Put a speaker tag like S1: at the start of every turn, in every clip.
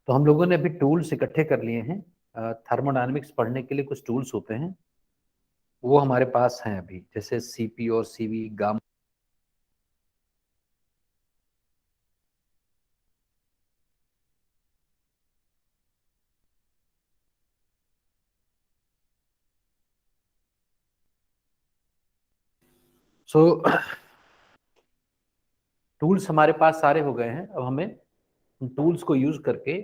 S1: तो हम लोगों ने अभी टूल्स इकट्ठे कर लिए हैं। थर्मोडायनेमिक्स पढ़ने के लिए कुछ टूल्स होते हैं, वो हमारे पास हैं अभी, जैसे सीपी और सीवी, गामा। सो टूल्स हमारे पास सारे हो गए हैं। अब हमें टूल्स को यूज करके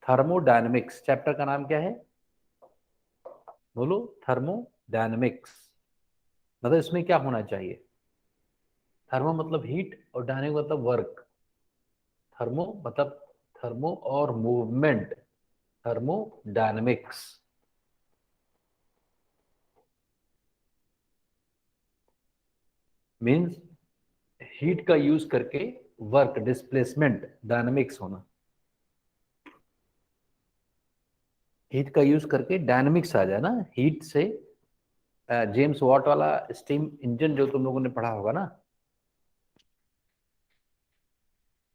S1: थर्मोडायनेमिक्स, चैप्टर का नाम क्या है बोलो? थर्मोडायनेमिक्स। मतलब इसमें क्या होना चाहिए? थर्मो मतलब हीट और डायनेमिक मतलब वर्क। थर्मो मतलब थर्मो और मूवमेंट, थर्मोडायनेमिक्स मीन्स हीट का यूज करके वर्क, डिस्प्लेसमेंट, डायनेमिक्स होना। हीट का यूज करके डायनेमिक्स आ जाए ना, हीट से। जेम्स वॉट वाला स्टीम इंजन जो तुम लोगों ने पढ़ा होगा ना,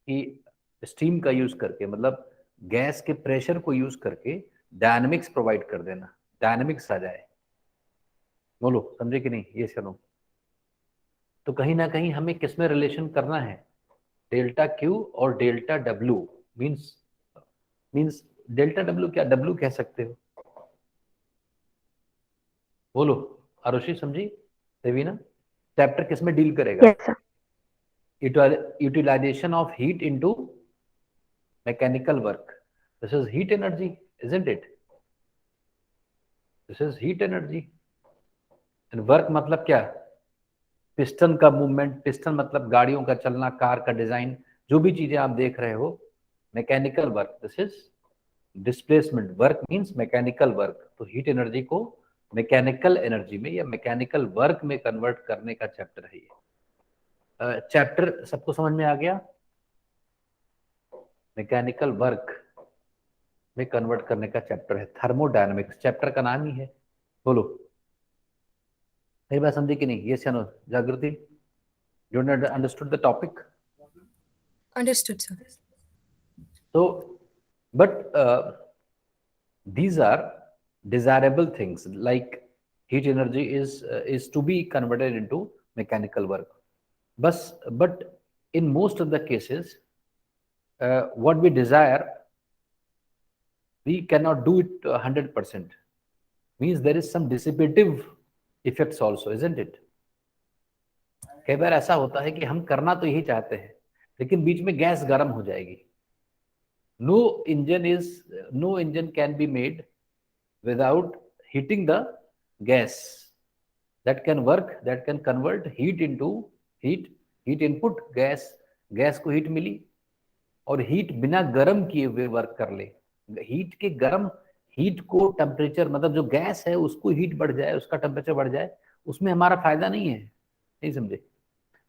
S1: कि स्टीम का यूज करके, मतलब गैस के प्रेशर को यूज करके डायनेमिक्स प्रोवाइड कर देना, डायनेमिक्स आ जाए। बोलो समझे कि नहीं? ये चलो, तो कहीं ना कहीं हमें किसमें रिलेशन करना है? डेल्टा क्यू और delta W. Means means delta W क्या, डब्ल्यू कह सकते हो? बोलो आरुषि, समझी? देवीना, चैप्टर किस में डील करेगा?
S2: Yes, sir.
S1: Utilization of heat into mechanical work. This is heat energy, isn't it? This is heat energy. And work मतलब क्या? पिस्टन का मूवमेंट, पिस्टन मतलब गाड़ियों का चलना, कार का डिजाइन, जो भी चीजें आप देख रहे हो, mechanical work, this is displacement. Work means mechanical work. तो हीट एनर्जी को मैकेनिकल एनर्जी में या मैकेनिकल वर्क में कन्वर्ट करने का चैप्टर है ये। चैप्टर सबको समझ में आ गया? मैकेनिकल वर्क में कन्वर्ट करने का चैप्टर है थर्मोडायनेमिक्स, चैप्टर का नाम ही है। बोलो मेरी बात समझी कि नहीं? ये नो जागृति, you understood the topic?
S3: Understood, sir.
S1: तो but these are desirable things, like heat energy is to be converted into mechanical work. But in most of the cases, what we desire, we cannot do it 100%. Means there is some dissipative effects also, isn't it? कई बार ऐसा होता है कि हम करना तो यही चाहते हैं, लेकिन बीच में गैस गर्म हो जाएगी। No engine can be made without heating the gas that can work, that can convert heat into heat, heat input, gas को हीट मिली, और हीट बिना गर्म किए हुए वर्क कर ले। हीट के गर्म, हीट को टेम्परेचर, मतलब जो गैस है उसको हीट बढ़ जाए, उसका टेम्परेचर बढ़ जाए, उसमें हमारा फायदा नहीं है, नहीं समझे?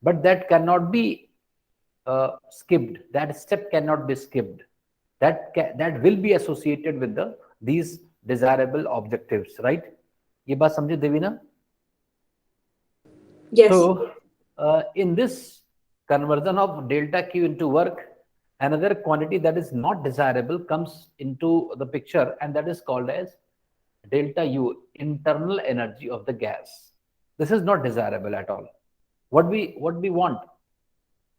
S1: But that can not be skipped, that step cannot be skipped, that will be associated with these desirable objectives, right? ये बात समझे Devina?
S3: Yes.
S1: So in this conversion of delta Q into work, another quantity that is not desirable comes into the picture, and that is called as delta U, internal energy of the gas. This is not desirable at all. What we want?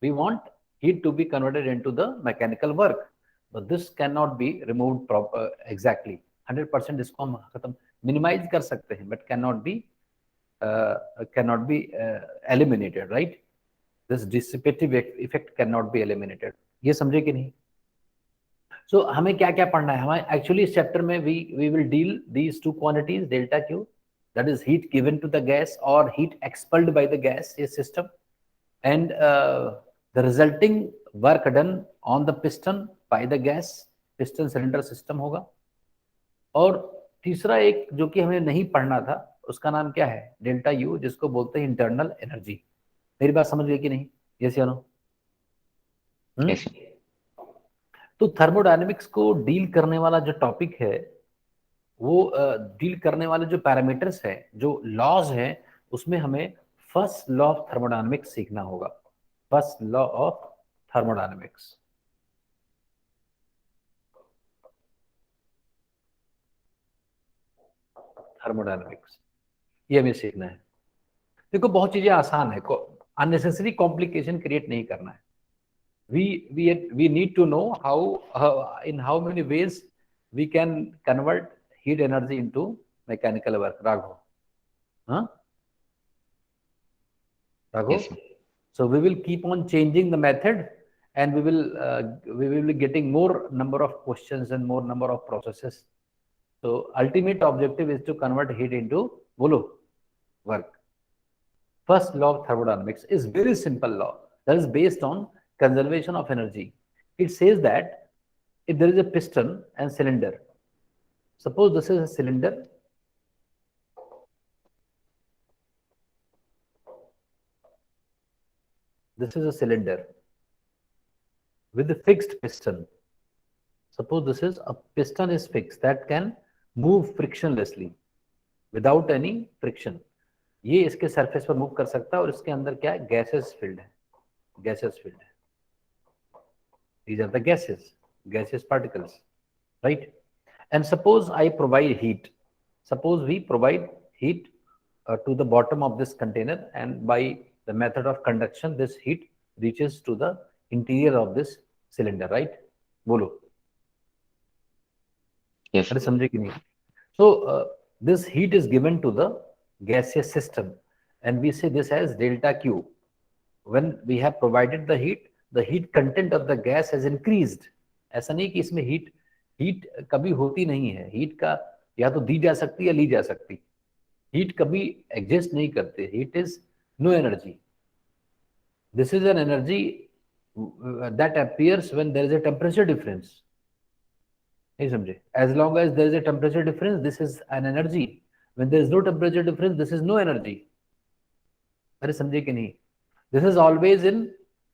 S1: We want heat to be converted into the mechanical work, but this cannot be removed exactly 100%. इसको हम खत्म minimize कर सकते हैं, but cannot be eliminated, right? This dissipative effect cannot be eliminated. ये समझे कि नहीं? So हमें क्या क्या पढ़ना है? हमें एक्चुअली इस चैप्टर में we will deal these two quantities, delta Q, that is heat given to the gas or heat expelled by the gas system, and the resulting work done on the piston by the gas, piston cylinder system होगा। और तीसरा एक जो कि हमें नहीं पढ़ना था, उसका नाम क्या है? डेल्टा यू, जिसको बोलते हैं इंटरनल एनर्जी। मेरी बात समझ गई कि नहीं? यस या नो? तो थर्मोडायनेमिक्स को डील करने वाला जो टॉपिक है, वो डील करने वाले जो पैरामीटर्स है, जो लॉज है, उसमें हमें फर्स्ट लॉ ऑफ थर्मोडायनेमिक्स सीखना होगा। First law of thermodynamics, thermodynamics, ये हमें सीखना है। देखो बहुत चीजें आसान है, अननेसेसरी कॉम्प्लिकेशन क्रिएट नहीं करना है। we need to know how in how many ways we can convert heat energy into mechanical work. Raghav, huh? Raghav?
S2: Yes, sir.
S1: So we will keep on changing the method, and we will be getting more number of questions and more number of processes. So ultimate objective is to convert heat into work. First law of thermodynamics is very simple law that is based on conservation of energy. It says that if there is a piston and cylinder, suppose this is a cylinder, this is a cylinder with a fixed piston. Suppose this is a piston is fixed that can move frictionlessly without any friction. ये इसके surface पर move कर सकता है और इसके अंदर क्या है, गैसेस फील्ड है, गैसेस फील्ड है. These are the gaseous particles, right? And suppose I provide heat. Suppose we provide heat to the bottom of this container, and by the method of conduction, this heat reaches to the interior of this cylinder, right? बोलो.
S2: Yes,
S1: अरे समझे कि नहीं? So this heat is given to the gaseous system, and we say this as delta Q. When we have provided the heat content of the gas has increased. ऐसा नहीं कि इसमें heat कभी होती नहीं है. हीट का या तो दी जा सकती है या ली जा सकती. हीट कभी एग्जिस्ट नहीं करते. Heat is no energy. This is an energy that appears when there is a temperature difference. नहीं समझे? As long as there is a temperature difference, this is an energy. When there is no temperature difference, this is no energy. अरे समझे कि नहीं? This is always in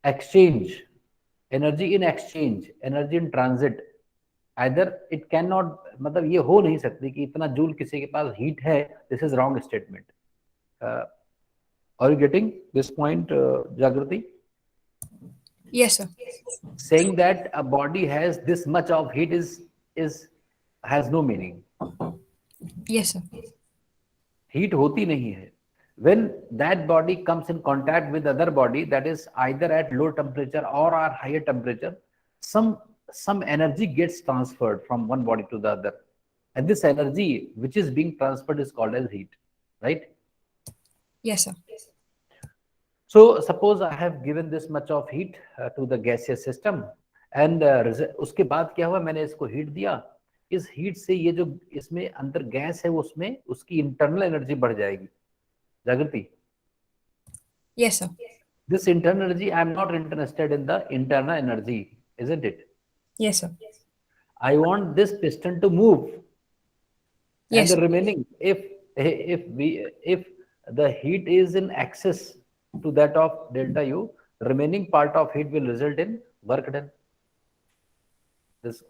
S1: exchange, energy in exchange, energy in transit. Either it cannot, मतलब ये हो नहीं सकती कि इतना जूल किसी के पास हीट है. This is wrong statement. Are you getting this point, Jagrati?
S3: Yes, sir.
S1: Saying that a body has this much of heat has no meaning.
S3: Yes, sir.
S1: Heat होती नहीं है. When that body comes in contact with other body that is either at low temperature or at higher temperature, some energy gets transferred from one body to the other, and this energy which is being transferred is called as heat, right?
S3: Yes, sir.
S1: So suppose I have given this much of heat to the gaseous system, and उसके बाद क्या हुआ, मैंने इसको heat दिया. इस heat से ये जो इसमें अंदर गैस है उसमें उसकी इंटरनल एनर्जी बढ़ जाएगी. Jagrati?
S3: Yes, sir.
S1: This internal energy, I am not interested in the internal energy, isn't it?
S3: Yes, sir.
S1: I want this piston to move.
S3: Yes,
S1: And the
S3: sir.
S1: remaining, if the heat is in excess to that of delta U, remaining part of heat will result in work done. This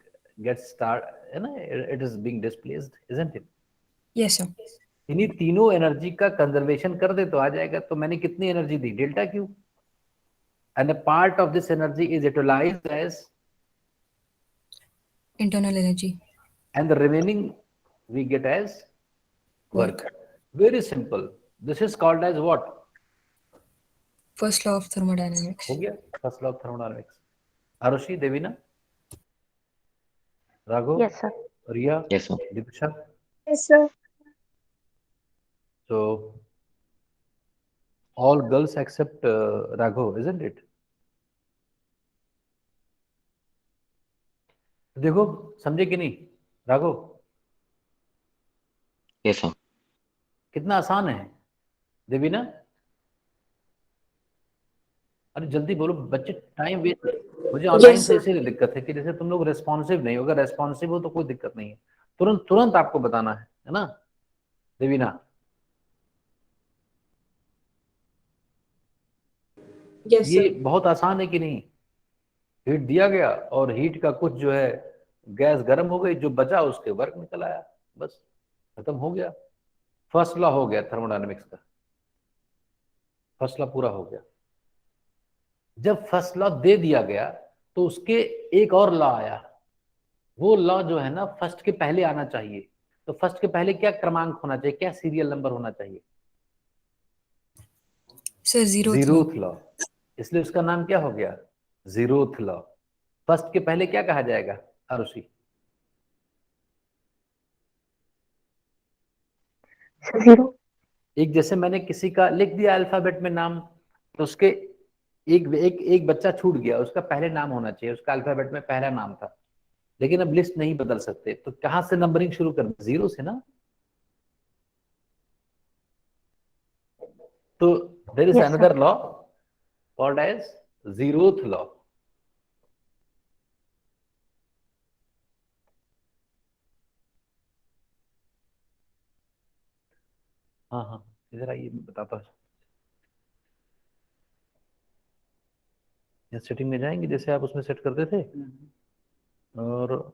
S1: gets it is being displaced, isn't it?
S3: Yes, sir.
S1: इन्हीं तीनों energy का conservation कर दे तो आ जाएगा. तो मैंने कितनी energy दी? Delta Q. And a part of this energy is utilized as
S3: Internal energy.
S1: And the remaining we get as work. Very simple. This is called as what?
S3: First law of thermodynamics.
S1: हो गया first law of thermodynamics. Arushi, Devina, Raghav,
S4: Yes, sir.
S1: Riya,
S2: yes, sir.
S1: Diksha.
S4: Yes, sir.
S1: So all girls except Raghav, isn't it? देखो समझे कि नहीं Raghav?
S2: Yes, sir.
S1: कितना आसान है. देवीना, अरे जल्दी बोलो बच्चे, टाइम वेस्ट. मुझे ऑनलाइन से इसीलिए दिक्कत है कि जैसे तुम लोग रेस्पॉन्सिव नहीं हो. अगर रेस्पॉन्सिव हो तो कोई दिक्कत नहीं है. तुरंत आपको बताना है ना देवीना?
S4: Yes,
S1: ये
S4: sir.
S1: बहुत आसान है कि नहीं? हीट दिया गया और हीट का कुछ जो है गैस गर्म हो गई, जो बचा उसके वर्क निकल आया, बस खत्म हो गया. फर्स्ट लॉ हो गया थर्मोडायनेमिक्स का. फर्स्ट लॉ पूरा हो गया. जब फर्स्ट लॉ दे दिया गया तो उसके एक और लॉ आया. वो लॉ जो है ना फर्स्ट के पहले आना चाहिए. तो फर्स्ट के पहले क्या क्रमांक होना चाहिए, क्या सीरियल नंबर होना चाहिए?
S3: Sir zeroth law.
S1: Zeroth law, इसलिए उसका नाम क्या हो गया? Zeroth law. फर्स्ट के पहले क्या कहा जाएगा आरुषि?
S4: जीरो।
S1: एक जैसे मैंने किसी का लिख दिया अल्फाबेट में नाम, तो उसके एक एक एक बच्चा छूट गया, उसका पहले नाम होना चाहिए, उसका अल्फाबेट में पहला नाम था, लेकिन अब लिस्ट नहीं बदल सकते, तो कहां से नंबरिंग शुरू कर? जीरो से ना। तो there is
S4: Yes, sir.
S1: Another law called as zeroth law. हाँ हाँ, इधर आइए, मैं बताता हूँ। सेटिंग में जाएंगे जैसे आप उसमें सेट करते थे, और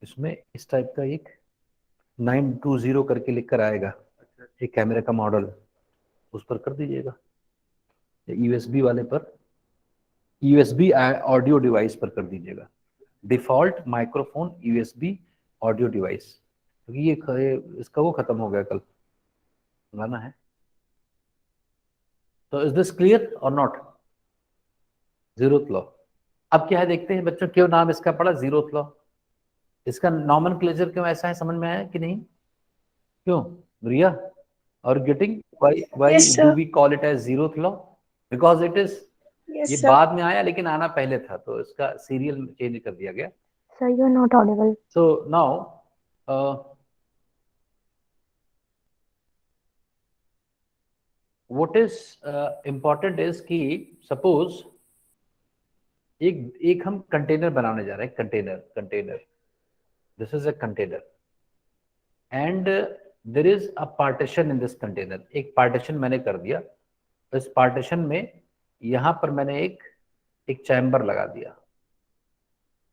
S1: इसमें इस टाइप का एक 920 करके लिख कर आएगा, एक कैमरे का मॉडल, उस पर कर दीजिएगा, यूएसबी वाले पर, यूएसबी ऑडियो डिवाइस पर कर दीजिएगा, default microphone USB audio device, क्योंकि ये इसका वो खत्म हो गया कल, गाना है। तो इज दिस क्लियर और नॉट? Zeroth law. अब क्या है देखते हैं बच्चों, क्यों नाम इसका पड़ा जीरोथ लॉ? इसका नॉमेनक्लेचर क्यों ऐसा है, समझ में आया कि नहीं? क्यों रिया? और getting why
S4: Yes,
S1: do
S4: sir.
S1: we call it as zeroth law? Because it is,
S4: Yes,
S1: ये
S4: sir.
S1: बाद में आया लेकिन आना पहले था, तो इसका सीरियल चेंज कर दिया गया।
S4: Sir, you are not audible.
S1: So now what is important is कि suppose एक हम कंटेनर बनाने जा रहे हैं, container, this is a container and there is a partition in this container. एक पार्टीशन मैंने कर दिया, तो इस पार्टीशन में यहां पर मैंने एक चैम्बर लगा दिया,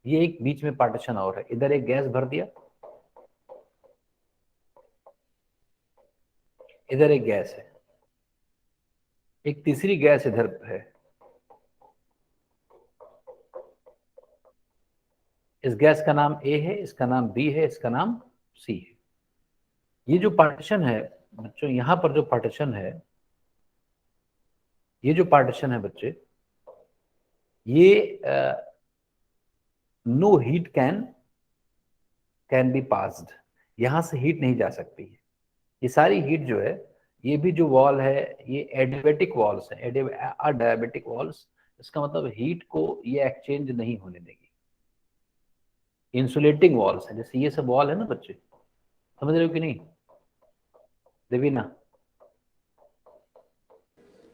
S1: ये एक बीच में पार्टीशन और है, इधर एक गैस भर दिया, इधर एक गैस है, एक तीसरी गैस इधर है, इस गैस का नाम ए है, इसका नाम बी है, इसका नाम सी है। ये जो पार्टीशन है बच्चों, यहां पर जो पार्टीशन है, ये जो पार्टीशन है बच्चे, ये no heat can be passed, यहां से हीट नहीं जा सकती है। ये सारी हीट जो है, ये भी जो वॉल है, ये एडियाबेटिक वॉल्स है, अडायाबेटिक वॉल्स, इसका मतलब हीट को ये एक्सचेंज नहीं होने देगी। इंसुलेटिंग वॉल्स है, जैसे ये सब वॉल है ना बच्चे, समझ रहे हो कि नहीं देवीना?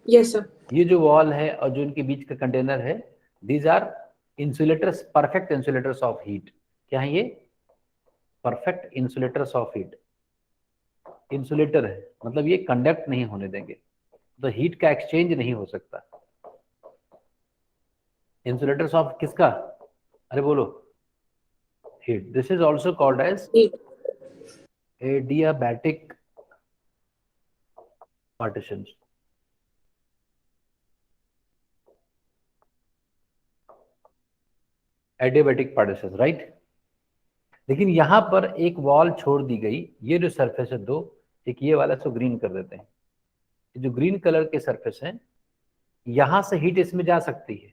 S4: Yes, sir.
S1: ये जो वॉल है और जो इनके बीच का कंटेनर है, these are insulators, perfect insulators of heat. क्या है ये? Perfect insulators of heat. Insulator है मतलब ये कंडक्ट नहीं होने देंगे, तो हीट का एक्सचेंज नहीं हो सकता। इंसुलेटर्स ऑफ किसका? अरे बोलो, heat. This is also called as adiabatic partitions. Adiabatic partitions, right. लेकिन यहां पर एक वॉल छोड़ दी गई, ये जो सरफेस है दो, एक ये वाला इसको ग्रीन कर देते हैं, जो ग्रीन कलर के सरफेस है, यहां से हीट इसमें जा सकती है,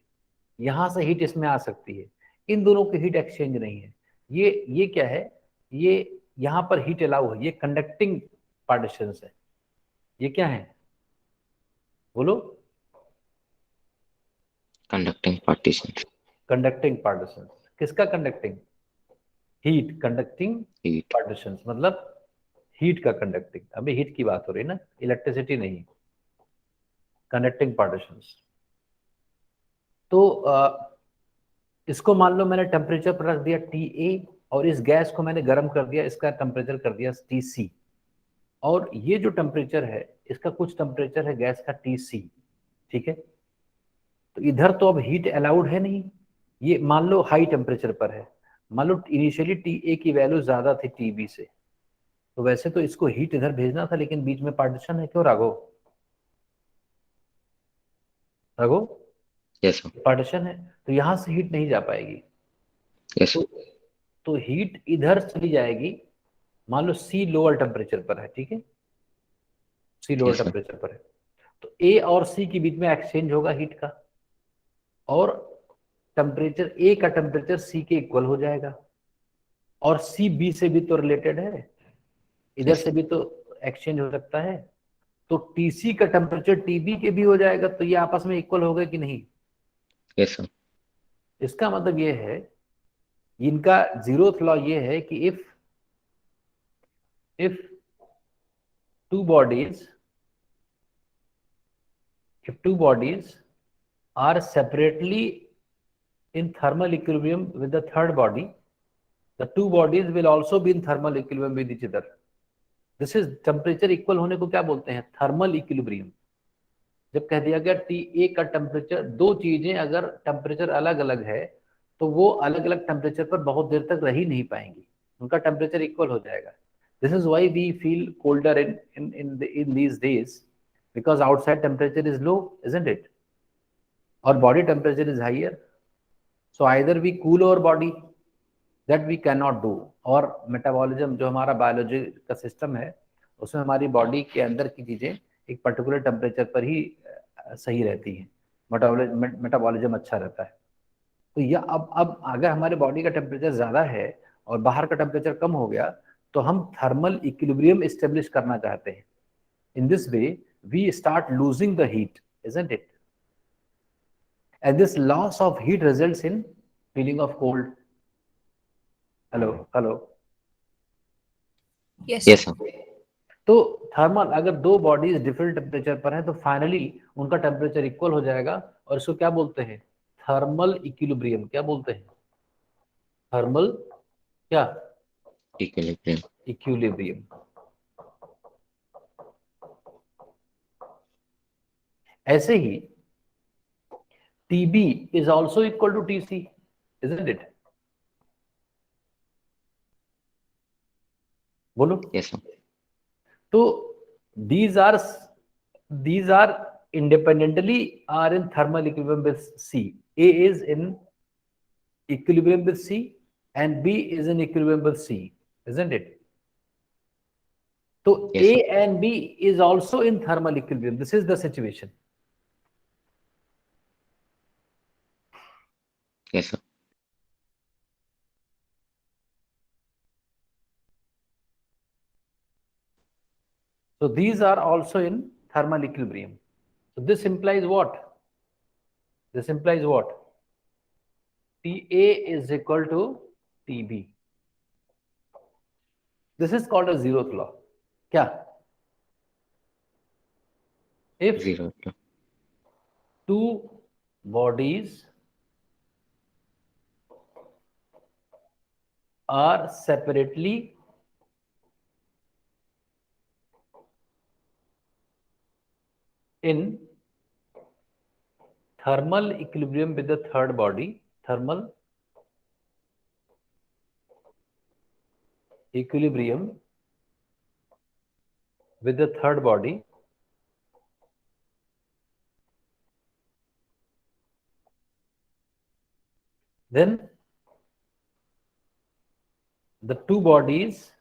S1: यहां से हीट इसमें आ सकती है, इन दोनों की हीट एक्सचेंज नहीं है। ये क्या है? ये यहां पर हीट अलाउ है, ये कंडक्टिंग पार्टीशंस है। ये क्या है बोलो?
S2: Conducting partition.
S1: Conducting partitions. किसका conducting? Heat conducting
S2: heat.
S1: Partitions, मतलब हीट का कंडक्टिंग। अभी हीट की बात हो रही है ना, इलेक्ट्रिसिटी नहीं। Conducting partitions. तो इसको मान लो मैंने टेम्परेचर पर रख दिया TA, और इस गैस को मैंने गर्म कर दिया, इसका टेम्परेचर कर दिया TC, और ये जो टेम्परेचर है, इसका कुछ टेम्परेचर है गैस का TC, ठीक है। तो इधर तो अब हीट अलाउड है नहीं, ये मान लो हाई टेम्परेचर पर है, मान लो इनिशियली TA की वैल्यू ज्यादा थी TB से, तो वैसे तो इसको हीट इधर भेजना था, लेकिन बीच में पार्टीशन है। क्यों राघव? राघव,
S2: यस
S1: पार्टीशन है, तो यहां से हीट नहीं जा पाएगी।
S2: यस।
S1: तो हीट इधर चली जाएगी, मान लो सी लोअर टेम्परेचर पर है, ठीक है, सी लोअर
S2: Yes, sir.
S1: टेम्परेचर पर है, तो ए और सी के बीच में एक्सचेंज होगा हीट का, और टेम्परेचर ए का टेम्परेचर सी के इक्वल हो जाएगा, और सी बी से भी तो रिलेटेड है, इधर
S2: Yes,
S1: से भी तो एक्सचेंज हो सकता है, तो टीसी का टेम्परेचर टीबी के भी हो जाएगा, तो ये आपस में इक्वल हो गए कि नहीं?
S2: yes, sir.
S1: इसका मतलब ये है, इनका जीरोथ लॉ ये है कि if two bodies are separately in thermal equilibrium with the third body, the two bodies will also be in thermal equilibrium with each other. This is temperature equal होने को क्या बोलते हैं? Thermal equilibrium. जब कह दिया गया टी ए का टेम्परेचर, दो चीजें अगर टेम्परेचर अलग अलग है तो वो अलग अलग टेम्परेचर पर बहुत देर तक रह ही नहीं पाएंगी, उनका टेम्परेचर इक्वल हो जाएगा। This is why we feel colder in these days, because outside temperature is low, isn't it? Or body temperature is higher, so either we cool our body, that we cannot do, और metabolism जो हमारा biology का system है उसमें हमारी body के अंदर की चीजें एक पर्टिकुलर टेम्परेचर पर ही सही रहती हैं, मेटाबॉलिज्म अच्छा रहता है। तो यह अब अगर हमारे बॉडी का टेम्परेचर ज्यादा है और बाहर का टेम्परेचर कम हो गया तो हम थर्मल इक्विलिब्रियम एस्टेब्लिश करना चाहते हैं। In this way we start losing the heat, isn't it? And this loss of heat results in feeling of cold. Hello
S3: Yes,
S2: Yes,
S3: sir.
S2: sir.
S1: तो थर्मल, अगर दो बॉडीज डिफरेंट टेम्परेचर पर है तो finally उनका टेम्परेचर इक्वल हो जाएगा, और इसको क्या बोलते हैं? Thermal equilibrium. क्या बोलते हैं? थर्मल क्या?
S2: Equilibrium.
S1: इक्विलिब्रियम। ऐसे ही TB is also equal to TC, isn't it? बोलो।
S2: Yes, sir.
S1: तो these are independently are in thermal equilibrium with C. A is in equilibrium with C and B is in equilibrium with C, isn't it? So
S2: Yes,
S1: A
S2: sir.
S1: and B is also in thermal equilibrium. This is the situation.
S2: Yes, sir.
S1: So these are also in thermal equilibrium. So this implies what? This implies what? TA is equal to TB. This is called a zeroth law. क्या? If
S2: Zero.
S1: two bodies are separately in thermal equilibrium with the third body, thermal equilibrium with the third body, then the two bodies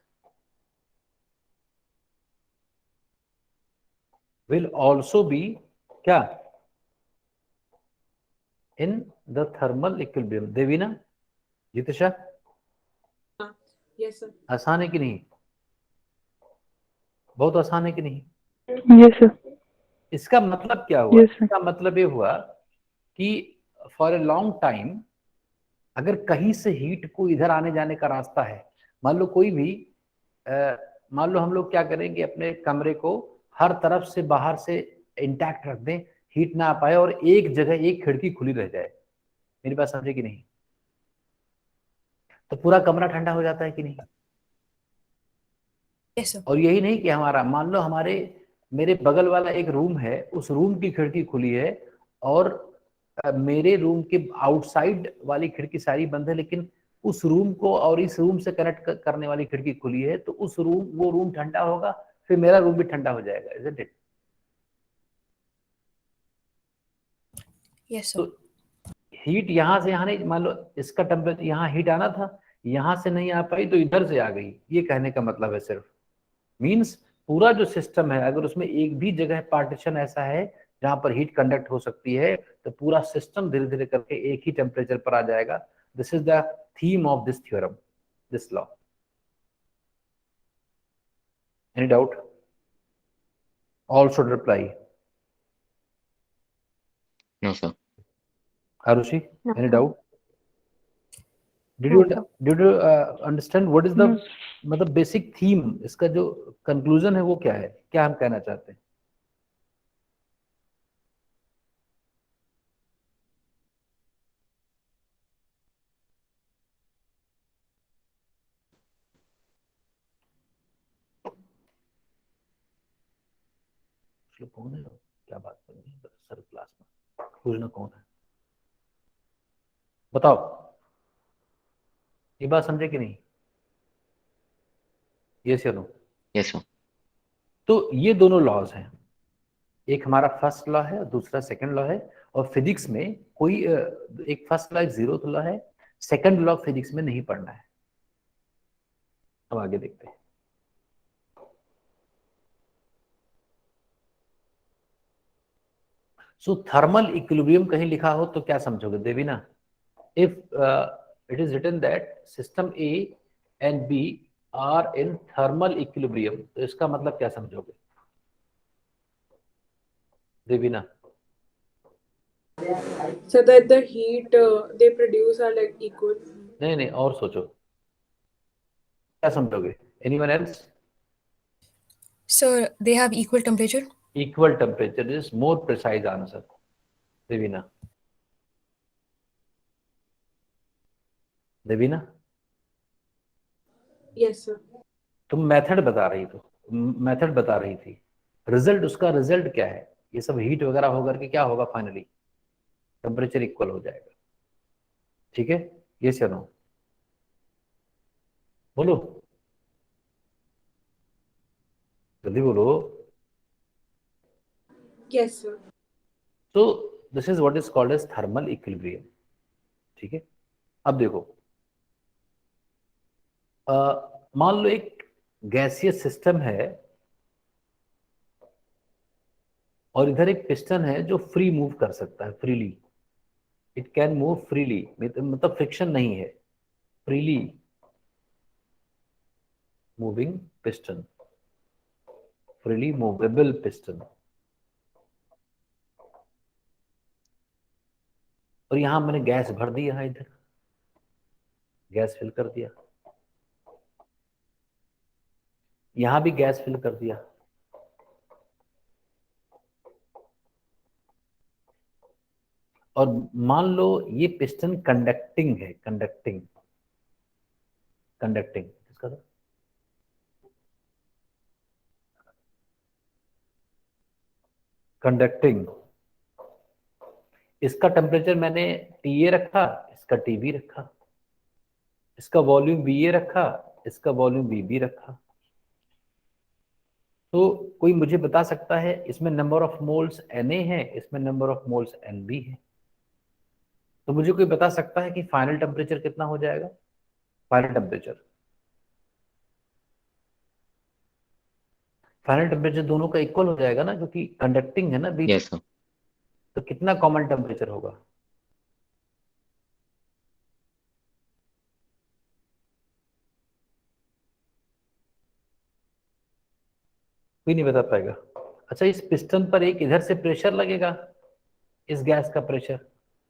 S1: will also be क्या? In the thermal equilibrium. Devina, Jitisha,
S4: Yes, sir.
S1: आसान है कि नहीं? बहुत आसान है कि नहीं?
S4: Yes, sir.
S1: इसका मतलब क्या हुआ?
S4: Yes, sir.
S1: इसका मतलब ये हुआ कि फॉर ए लॉन्ग टाइम अगर कहीं से हीट को इधर आने जाने का रास्ता है, मान लो कोई भी मान लो हम लोग क्या करेंगे, अपने कमरे को हर तरफ से बाहर से इंटैक्ट रख दें, हीट ना आ पाए और एक जगह एक खिड़की खुली रह जाए। मेरी बात समझे कि नहीं? तो पूरा कमरा ठंडा हो जाता है कि नहीं?
S3: Yes, sir.
S1: और यही नहीं कि हमारा, मान लो मेरे बगल वाला एक रूम है, उस रूम की खिड़की खुली है और मेरे रूम के आउटसाइड वाली खिड़की सारी बंद है, लेकिन उस रूम को और इस रूम से कनेक्ट करने वाली खिड़की खुली है, तो वो रूम ठंडा होगा, फिर मेरा रूम भी ठंडा हो जाएगा, isn't it?
S3: Yes, sir.
S1: तो हीट यहां से यहां नहीं, मान लो इसका टेम्परेचर, यहाँ हीट आना था, यहां से नहीं आ पाई तो इधर से आ गई, ये कहने का मतलब है सिर्फ। मींस पूरा जो सिस्टम है अगर उसमें एक भी जगह पार्टीशन ऐसा है जहां पर हीट कंडक्ट हो सकती है तो पूरा सिस्टम धीरे धीरे करके एक ही टेम्परेचर पर आ जाएगा। This is the theme of this theorem, this law. Any doubt? All should reply.
S2: No, sir.
S1: Arushi,
S4: No,
S1: any
S4: sir.
S1: Doubt?
S4: No, sir.
S1: Did you understand what is the
S4: Hmm.
S1: मतलब basic theme, इसका जो conclusion है वो क्या है, क्या हम कहना चाहते हैं? कौन है, क्या बात कर रही है सर क्लास में, पूछना कौन है, बताओ। ये बात समझे कि नहीं? यस या नो?
S2: Yes, sir.
S1: तो ये दोनों लॉज हैं, एक हमारा फर्स्ट लॉ है और दूसरा सेकंड लॉ है। और फिजिक्स में कोई एक फर्स्ट लॉ एक जीरोथ लॉ है, सेकंड लॉ फिजिक्स में नहीं पढ़ना है। अब आगे देखते हैं। सो थर्मल इक्विलिब्रियम कहीं लिखा हो तो क्या समझोगे Devina? If it is written that system A and B are in thermal equilibrium, तो इसका मतलब क्या समझोगे Devina?
S4: So that the heat they produce are like equal.
S1: नहीं नहीं, और सोचो क्या समझोगे? Anyone else?
S3: Sir, they have equal temperature.
S1: Equal temperature is more precise answer, Devina. Devina,
S4: Yes, sir.
S1: तुम मेथड बता रही थी, मेथड बता रही थी, रिजल्ट, उसका रिजल्ट क्या है? ये सब हीट वगैरह होकर के क्या होगा फाइनली? टेम्परेचर इक्वल हो जाएगा। ठीक है, यस या नो? बोलो, जल्दी बोलो।
S4: Yes, sir.
S1: तो this is what is called as thermal equilibrium. ठीक है, अब देखो, मान लो एक गैसियस सिस्टम है और इधर एक पिस्टन है जो फ्री मूव कर सकता है, freely, it can move freely, मतलब फ्रिक्शन नहीं है, freely moving piston, freely movable piston. और यहां मैंने गैस भर दी, यहां इधर गैस फिल कर दिया, यहां भी गैस फिल कर दिया। और मान लो ये पिस्टन कंडक्टिंग है, कंडक्टिंग, कंडक्टिंग इसका था? कंडक्टिंग, इसका टेम्परेचर मैंने टीए रखा, इसका टीबी रखा, इसका वॉल्यूम बीए रखा, इसका वॉल्यूम बीबी रखा। तो कोई मुझे बता सकता है इसमें नंबर ऑफ मोल्स Na है, इसमें नंबर ऑफ मोल्स Nb है, तो मुझे कोई बता सकता है कि फाइनल टेम्परेचर कितना हो जाएगा? फाइनल टेम्परेचर, फाइनल टेम्परेचर दोनों का इक्वल हो जाएगा ना, क्योंकि कंडक्टिंग है ना बीच।
S2: Yes, sir.
S1: तो कितना कॉमन टेम्परेचर होगा? कोई नहीं बता पाएगा। अच्छा, इस पिस्टन पर एक इधर से प्रेशर लगेगा, इस गैस का प्रेशर,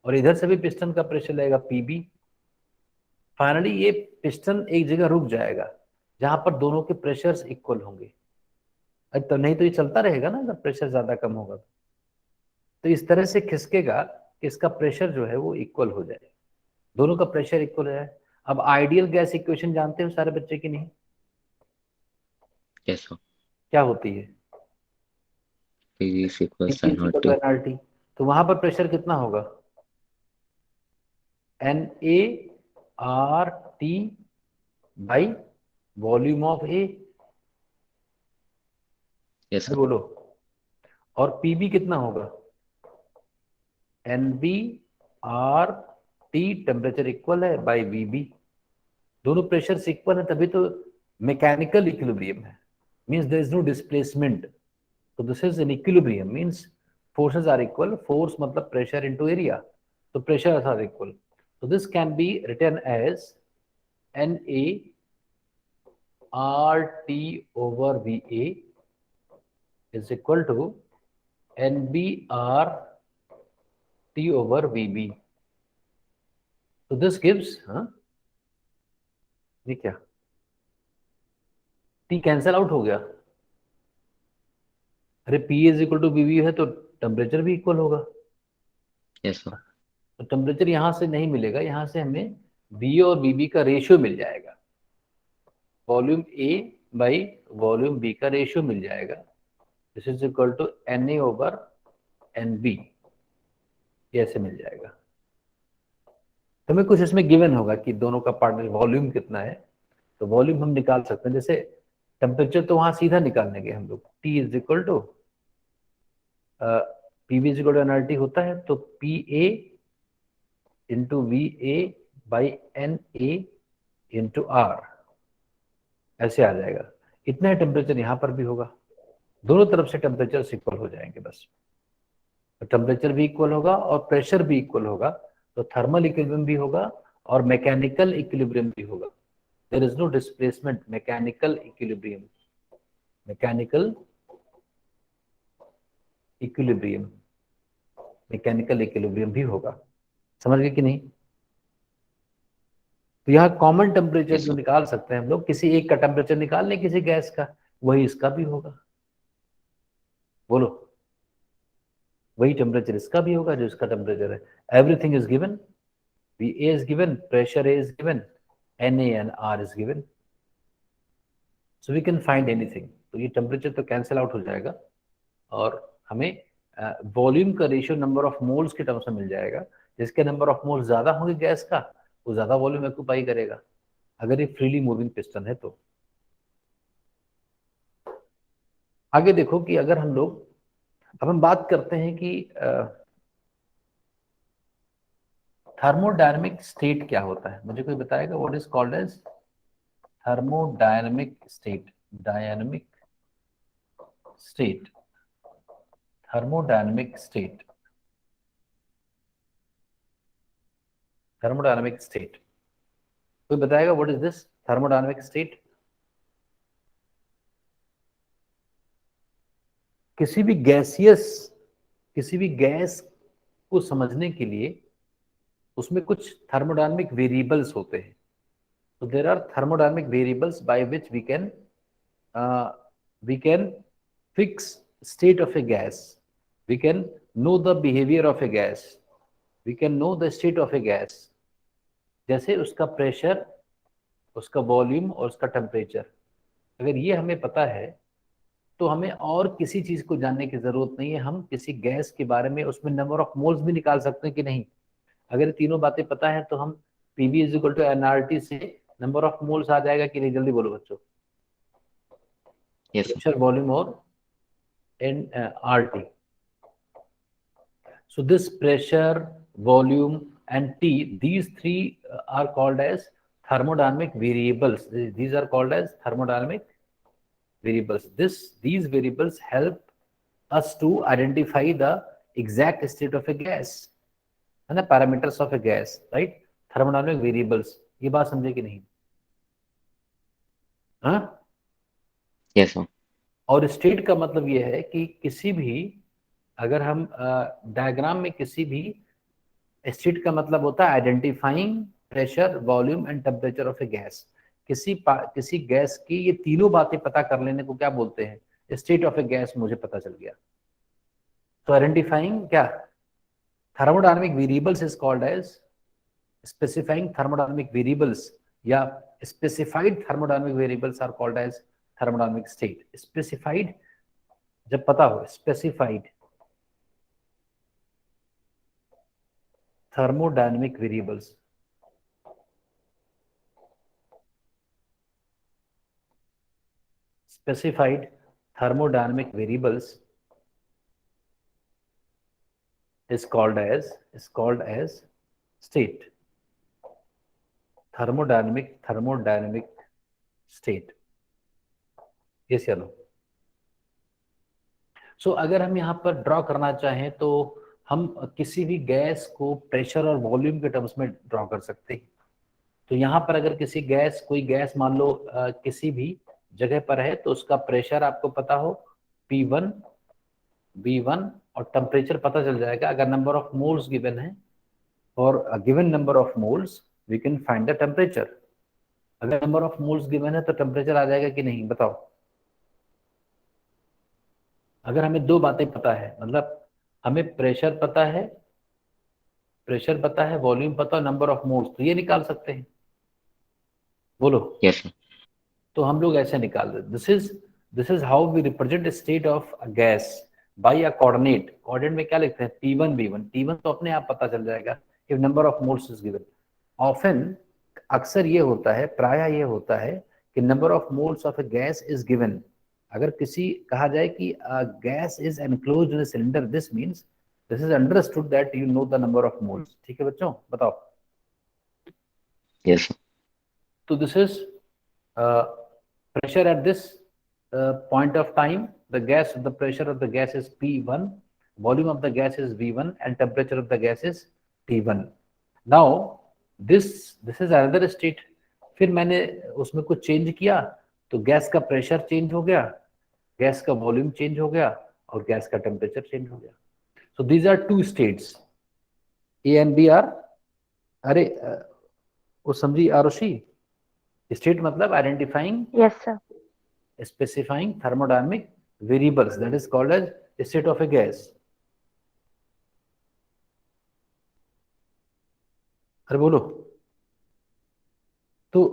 S1: और इधर से भी पिस्टन का प्रेशर लगेगा पीबी। फाइनली ये पिस्टन एक जगह रुक जाएगा जहां पर दोनों के प्रेशर्स इक्वल होंगे। तो नहीं तो ये चलता रहेगा ना, अगर प्रेशर ज्यादा कम होगा तो इस तरह से खिसकेगा कि इसका प्रेशर जो है वो इक्वल हो जाए, दोनों का प्रेशर इक्वल हो जाए। अब आइडियल गैस इक्वेशन जानते हो सारे बच्चे की नहीं?
S2: Yes, sir.
S1: क्या होती है?
S2: P is equals to NRT.
S1: NRT। तो वहां पर प्रेशर कितना होगा? NaRT by volume of A.
S2: Yes, sir.
S1: बोलो। और पीबी कितना होगा? NbRT, टेम्परेचर इक्वल है बाई Vb। दोनों प्रेशर इक्वल है तभी तो मैकेनिकल इक्विलिब्रियम है, means there is no displacement. तो this is an equilibrium, means forces are equal, force मतलब प्रेशर इनटू एरिया, तो प्रेशर आर इक्वल। तो this can be written as NA RT over VA is equal to NB RT over VB. So this gives, ये क्या, T cancel out हो गया। अरे P is equal to BB है तो temperature भी equal होगा।
S2: Yes sir.
S1: तो टेम्परेचर यहां से नहीं मिलेगा, यहां से हमें B और BB का रेशियो मिल जाएगा, volume A by volume B का रेशियो मिल जाएगा। This is equal to NA over NB, ये ऐसे मिल जाएगा। तो हमें कुछ इसमें गिवन होगा कि दोनों का पार्ट वॉल्यूम कितना है, तो वॉल्यूम हम निकाल सकते हैं। जैसे टेम्परेचर तो वहां सीधा निकाल लेंगे हम लोग, T is equal to PV is equal to NRT होता है, तो PA into VA by NA into R ऐसे आ जाएगा। इतना ही टेम्परेचर यहाँ पर भी होगा, दोनों तरफ से टेम्परेचर इक्वल हो जाएंगे बस। तो टेम्परेचर भी इक्वल होगा और प्रेशर भी इक्वल होगा, तो थर्मल इक्विलिब्रियम भी होगा और मैकेनिकल इक्विलिब्रियम भी होगा। There is no displacement, mechanical equilibrium, mechanical equilibrium, mechanical equilibrium भी होगा। समझ गए कि नहीं? तो यहाँ कॉमन टेम्परेचर
S2: Yes,
S1: जो
S2: sir.
S1: निकाल सकते हैं हम लोग, किसी एक का टेम्परेचर निकाल लें किसी गैस का, वही इसका भी होगा। बोलो, वही टेम्परेचर इसका भी होगा जो इसका टेम्परेचर है। Everything is given, VA is given, pressure A is given, NA and R is given, so we can find anything। तो ये टेम्परेचर तो कैंसिल आउट हो जाएगा और हमें वॉल्यूम का रेशियो नंबर ऑफ मोल्स के टर्म्स में मिल जाएगा। जिसके नंबर ऑफ मोल्स ज्यादा होंगे गैस का, वो ज्यादा वॉल्यूम ऑक्यूपाई करेगा, अगर ये फ्रीली मूविंग पिस्टन है तो। आगे देखो कि अगर हम लोग, अब हम बात करते हैं कि थर्मोडायनामिक स्टेट क्या होता है। मुझे कोई बताएगा what is called as thermodynamic state? Dynamic state, thermodynamic state, thermodynamic state, कोई बताएगा what is this thermodynamic state? किसी भी गैस को समझने के लिए उसमें कुछ थर्मोडायनामिक वेरिएबल्स होते हैं। So there are thermodynamic variables by which we can fix state of a gas. We can know the behavior of a gas. We can know the state of a gas. जैसे उसका pressure, उसका volume और उसका temperature. अगर ये हमें पता है तो हमें और किसी चीज को जानने की जरूरत नहीं है। हम किसी गैस के बारे में उसमें नंबर ऑफ मोल्स भी निकाल सकते हैं कि नहीं। अगर ये तीनों बातें पता है तो हम PV is equal to NRT से नंबर ऑफ मोल्स आ जाएगा कि नहीं? जल्दी बोलो बच्चों।
S2: Yes, sir.
S1: प्रेशर, वॉल्यूम और RT। So this pressure, volume and T, these three are called as thermodynamic variables. These are called as thermodynamic variables. These variables help us to identify the exact state of a gas and the parameters of a gas, right? Thermodynamic variables. ये बात समझे कि नहीं? हाँ?
S2: Yes, sir.
S1: और state का मतलब ये है कि किसी भी, अगर हम डायग्राम में किसी भी, स्टेट का मतलब होता है identifying pressure, volume and temperature of A gas. किसी गैस की ये तीनों बातें पता कर लेने को क्या बोलते हैं? स्टेट ऑफ ए गैस मुझे पता चल गया। तो आइडेंटिफाइंग क्या, thermodynamic variables is called as specifying thermodynamic variables, या specified thermodynamic variables are called as thermodynamic state. Specified जब पता हो, specified thermodynamic variables, specified thermodynamic variables is called as state। thermodynamic state. Yes या no? सो अगर हम यहाँ पर draw करना चाहें तो हम किसी भी गैस को प्रेशर और वॉल्यूम के टर्म्स में ड्रॉ कर सकते हैं. तो यहाँ पर अगर कोई गैस मान लो किसी भी जगह पर है तो उसका प्रेशर आपको पता हो P1, V1 और टेम्परेचर पता चल जाएगा. अगर नंबर ऑफ मोल्स गिवन है और given number of moles we can find the temperature. अगर नंबर ऑफ मोल्स गिवन है तो टेम्परेचर आ जाएगा कि नहीं, बताओ. अगर हमें दो बातें पता है, मतलब हमें प्रेशर पता है, वॉल्यूम पता है, नंबर ऑफ मोल्स, तो ये निकाल सकते हैं. बोलो.
S2: Yes, sir.
S1: तो हम लोग ऐसे निकाल दे. This is how we represent state of a gas by a coordinate. Coordinate में क्या लिखते हैं? P1 V1. P1 तो अपने आप पता चल जाएगा if number of moles is given. Often अक्सर ये होता है, प्रायः ये होता है कि number of moles of a gas is given. अगर किसी कहा जाए कि gas is enclosed in a cylinder, this means this is understood that you know the number of moles. ठीक है बच्चों, बताओ.
S2: Yes, sir.
S1: So this is pressure at this point of time. The pressure of the gas is P1, volume of the gas is V1, and temperature of the gas is T1. Now this is another state. फिर मैंने उसमें कुछ change किया तो gas का pressure change हो गया, gas का वॉल्यूम चेंज हो गया और गैस का टेम्परेचर चेंज हो गया. So these are two states. A and B are, अरे वो समझी आरुषि? स्टेट मतलब identifying,
S5: Yes, sir.
S1: specifying thermodynamic variables, that is called as state of a gas. अरे बोलो. तो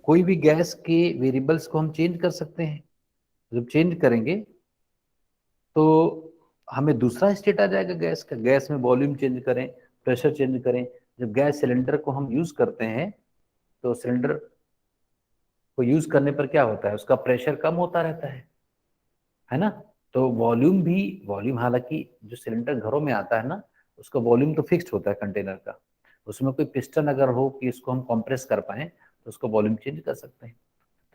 S1: कोई भी गैस के वेरिएबल्स को हम चेंज कर सकते हैं. जब चेंज करेंगे तो हमें दूसरा स्टेट आ जाएगा गैस का. गैस में वॉल्यूम चेंज करें, प्रेशर चेंज करें. जब गैस सिलेंडर को हम यूज करते हैं तो सिलेंडर को यूज करने पर क्या होता है? उसका प्रेशर कम होता रहता है ना. तो वॉल्यूम हालांकि जो सिलेंडर घरों में आता है ना, उसका वॉल्यूम तो फिक्स्ड होता है कंटेनर का. उसमें कोई पिस्टन अगर हो कि इसको हम कंप्रेस कर पाए तो उसका वॉल्यूम चेंज कर सकते हैं.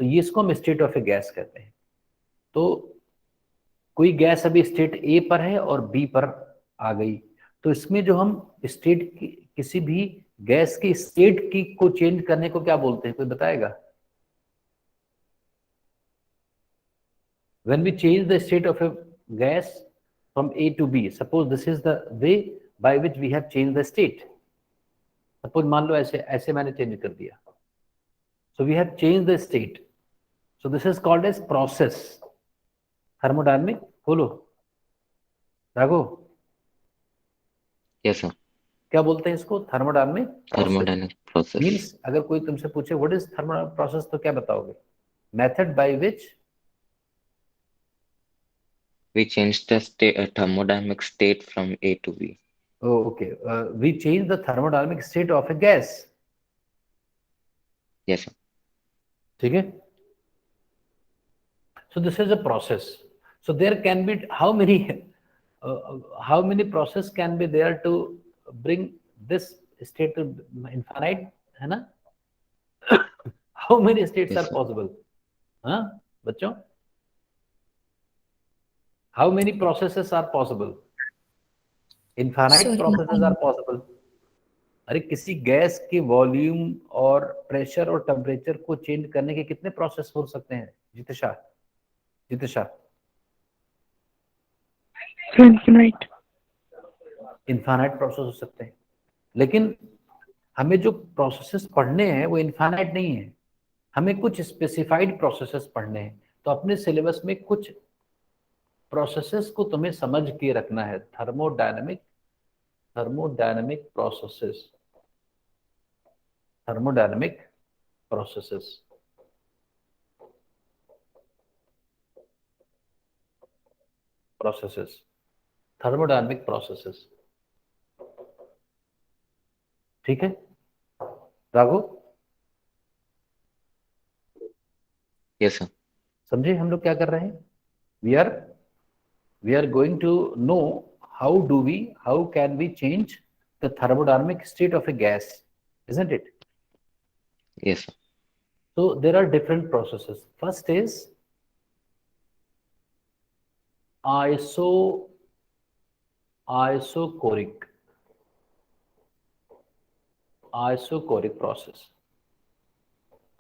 S1: तो ये इसको हम स्टेट ऑफ ए गैस कहते हैं. तो कोई गैस अभी स्टेट ए पर है और बी पर आ गई, तो इसमें जो हम स्टेट की किसी भी गैस की स्टेट की को चेंज करने को क्या बोलते हैं? कोई बताएगा? When we change the state of a gas from A to B, suppose this is the way by which we have changed the state. Suppose मान लो ऐसे मैंने चेंज कर दिया. So we have changed the state. So this is called as process. Thermodynamic. बोलो Raghav.
S2: Yes, sir.
S1: क्या बोलते हैं इसको? Thermodynamic
S2: Thermodynamic process.
S1: मीन्स अगर कोई तुमसे पूछे व्हाट इज थर्मोडायनामिक प्रोसेस तो क्या बताओगे? Method by which
S2: We changed the thermodynamic state from A to B.
S1: Oh, okay. We change the thermodynamic state of a gas.
S2: Yes, sir.
S1: ठीक है. So this is a process. So there can be how many process can be there to bring this state to infinite, है ना? How many states
S2: Yes,
S1: are
S2: sir.
S1: possible? हाँ बच्चों? How many processes are possible? Infinite
S3: Sorry,
S1: processes are possible. अरे किसी gas के volume और pressure और temperature को चेंज करने के कितने प्रोसेस हो सकते हैं? जितेशा
S5: Infinite.
S1: इनफाइनाइट प्रोसेस हो सकते हैं. लेकिन हमें जो प्रोसेसेस पढ़ने हैं वो इनफाइनाइट नहीं है. हमें कुछ स्पेसिफाइड प्रोसेसेस पढ़ने हैं. तो अपने सिलेबस में कुछ प्रोसेसेस को तुम्हें समझ के रखना है. Thermodynamic processes. Thermodynamic processes. Thermodynamic processes. ठीक है राघव?
S2: Yes, sir.
S1: समझे हम लोग क्या कर रहे हैं? We are going to know how can we change the thermodynamic state of a gas, isn't it?
S2: Yes, sir.
S1: So there are different processes. First is isochoric process.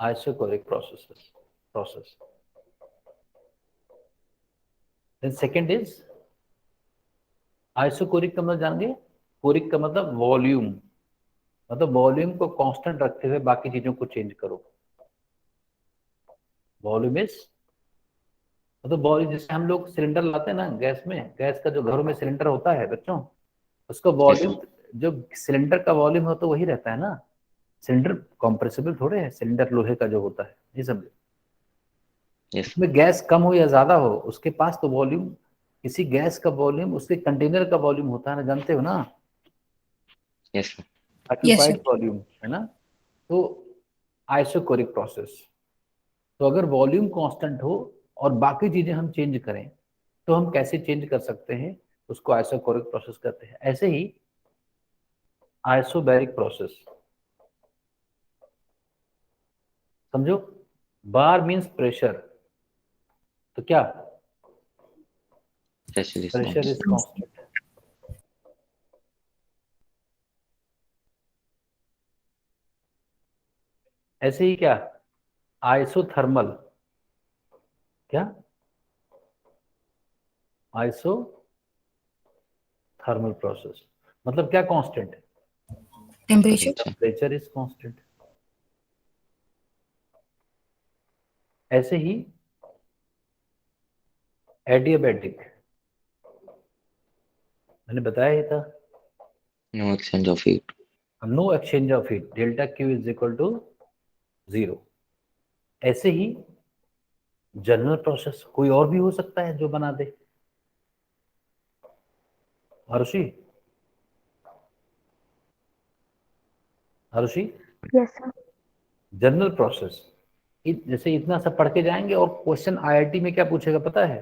S1: Isochoric process. Then second is isochoric का मतलब जानेंगे. कोरिक का मतलब volume, मतलब volume को constant रखते हुए बाकी चीजों को चेंज करो. वॉल्यूम इज मतलब वॉल्यूम, जैसे हम लोग सिलेंडर लाते हैं ना गैस में, गैस का जो घरों में सिलेंडर होता है बच्चों, उसका वॉल्यूम, जो सिलेंडर का वॉल्यूम हो तो वही रहता है ना. सिलेंडर कॉम्प्रेसिबल थोड़े है, सिलेंडर लोहे का जो होता है, ये समझे.
S2: Yes, sir.
S1: उसमें गैस कम हो या ज्यादा हो, उसके पास तो वॉल्यूम, किसी गैस का वॉल्यूम उसके कंटेनर का वॉल्यूम होता है ना, जानते हो ना.
S2: Yes, sir.
S3: Yes, sir.
S1: Occupied volume है ना. तो आइसोकोरिक प्रोसेस, तो अगर वॉल्यूम कांस्टेंट हो और बाकी चीजें हम चेंज करें तो हम कैसे चेंज कर सकते हैं, उसको आइसोकोरिक प्रोसेस कहते हैं. ऐसे ही आइसोबैरिक प्रोसेस, समझो. बार मींस प्रेशर, तो क्या
S2: Pressure is
S1: pressure is
S2: constant.
S1: Constant. ऐसे ही क्या आइसोथर्मल, क्या आइसोथर्मल प्रोसेस, मतलब क्या constant,
S3: Temperature.
S2: Temperature.
S1: Temperature is constant. ऐसे ही एडियाबैटिक, मैंने बताया ही था,
S2: No exchange of heat.
S1: No exchange of heat, delta Q is equal to 0. ऐसे ही जनरल प्रोसेस कोई और भी हो सकता है जो बना दे. Harshi, Harshi,
S5: Yes, sir.
S1: General process, जैसे इतना सब पढ़ के जाएंगे और क्वेश्चन आईआईटी में क्या पूछेगा पता है,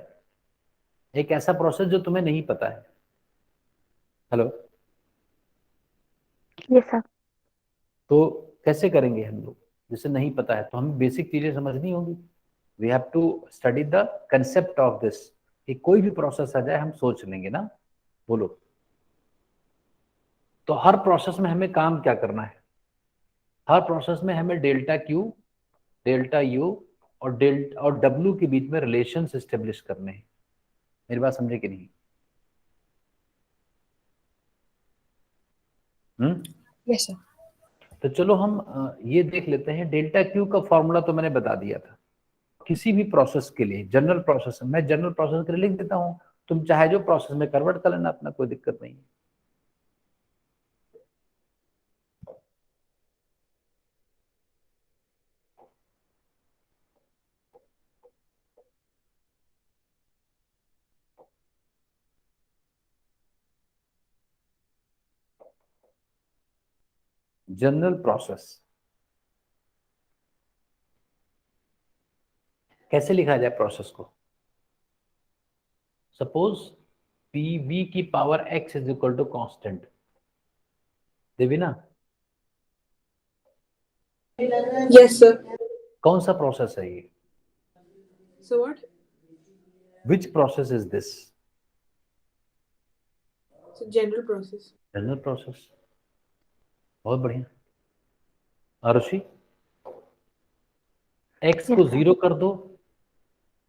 S1: एक ऐसा प्रोसेस जो तुम्हें नहीं पता है. हेलो.
S5: Yes, sir.
S1: तो कैसे करेंगे हम लोग, जिसे नहीं पता है तो हमें बेसिक चीजें समझनी होगी. We have to study the concept of this, कि कोई भी प्रोसेस आ जाए हम सोच लेंगे ना. बोलो. तो हर प्रोसेस में हमें काम क्या करना है, हर प्रोसेस में हमें डेल्टा क्यू, डेल्टा यू और डब्ल्यू के बीच में रिलेशंस एस्टेब्लिश करने हैं. मेरी बात समझे कि नहीं.
S3: Yes, sir.
S1: तो चलो हम ये देख लेते हैं. डेल्टा क्यू का फॉर्मूला तो मैंने बता दिया था. किसी भी प्रोसेस के लिए, जनरल प्रोसेस, मैं जनरल प्रोसेस के लिए लिख देता हूं, तुम चाहे जो प्रोसेस में कन्वर्ट कर लेना, अपना कोई दिक्कत नहीं है. जनरल प्रोसेस कैसे लिखा जाए प्रोसेस को. सपोज पीवी की power X is equal to constant, Devina.
S4: Yes, sir.
S1: कौन सा प्रोसेस है ये,
S4: So what?
S1: Which process is this.
S4: So general process.
S1: General process, बहुत बढ़िया. आरुषि, एक्स
S5: Yes,
S1: को
S5: sir.
S1: जीरो कर दो,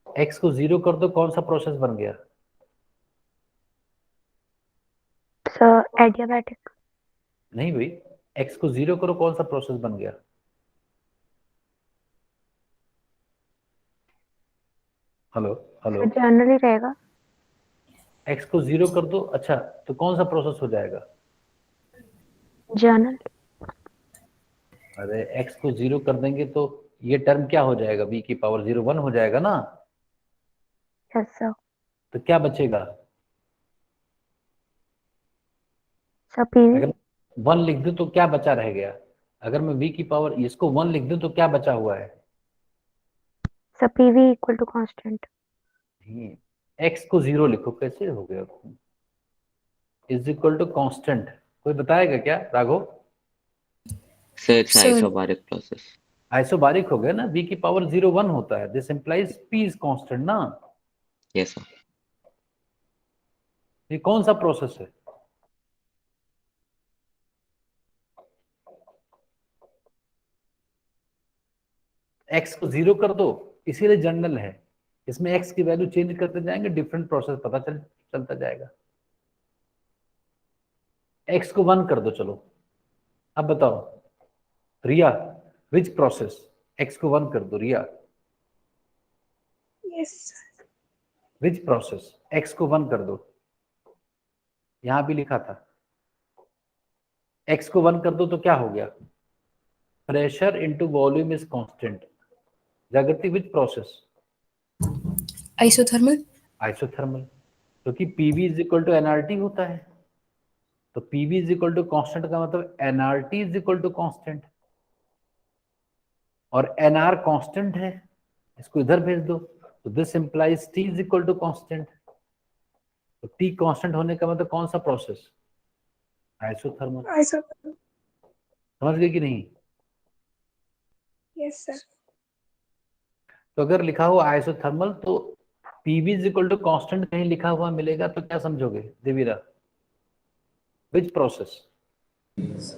S1: एक्स को जीरो कर दो, कौन सा प्रोसेस बन गया.
S5: So adiabatic.
S1: नहीं भाई, एक्स को जीरो करो, कौन सा प्रोसेस बन गया. Hello, hello.
S5: So generally रहेगा.
S1: एक्स को जीरो कर दो, अच्छा, तो कौन सा प्रोसेस हो जाएगा.
S5: Journal.
S1: अरे एक्स को जीरो कर देंगे तो ये टर्म क्या हो जाएगा, v की पावर 0 1 हो जाएगा ना.
S5: Yes, sir.
S1: तो क्या बचेगा,
S5: So PV.
S1: अगर 1 लिख दूं तो क्या बचा रह गया. अगर मैं v की पावर इसको 1 लिख दूं तो क्या बचा हुआ है.
S5: So PV equal to constant.
S1: X को जीरो लिखो, कैसे हो गया, इज इक्वल टू कांस्टेंट. कोई बताएगा क्या, Raghav.
S2: So it's
S3: So-
S2: isobaric process.
S1: Isobaric हो गया ना, v की पावर 0 1 होता है, this implies p is constant ना।
S2: Yes, sir.
S1: ये कौन सा प्रोसेस है? x को 0 कर दो, इसीलिए जनरल है, इसमें x की वैल्यू चेंज करते जाएंगे, डिफरेंट प्रोसेस पता चलता जाएगा। x को 1 कर दो, चलो अब बताओ रिया, विच प्रोसेस? x को 1 कर दो रिया,
S4: Yes.
S1: Which process? x को 1 कर दो, यहां भी लिखा था, x को 1 कर दो तो क्या हो गया? Pressure into volume is constant. Jagriti, which process?
S3: Isothermal.
S1: Isothermal, क्योंकि PV is equal to NRT होता है, तो PV is equal to constant का मतलब NRT is equal to constant, और एनआर कांस्टेंट है, इसको इधर भेज दो, तो this implies T is equal to constant. तो टी कांस्टेंट होने का मतलब कौन सा प्रोसेस? आइसोथर्मल।
S4: Isothermal.
S1: समझ गए कि नहीं?
S4: Yes, sir.
S1: तो अगर लिखा हुआ आइसोथर्मल तो PV is equal to constant कहीं लिखा हुआ मिलेगा तो क्या समझोगे Devira? Which process?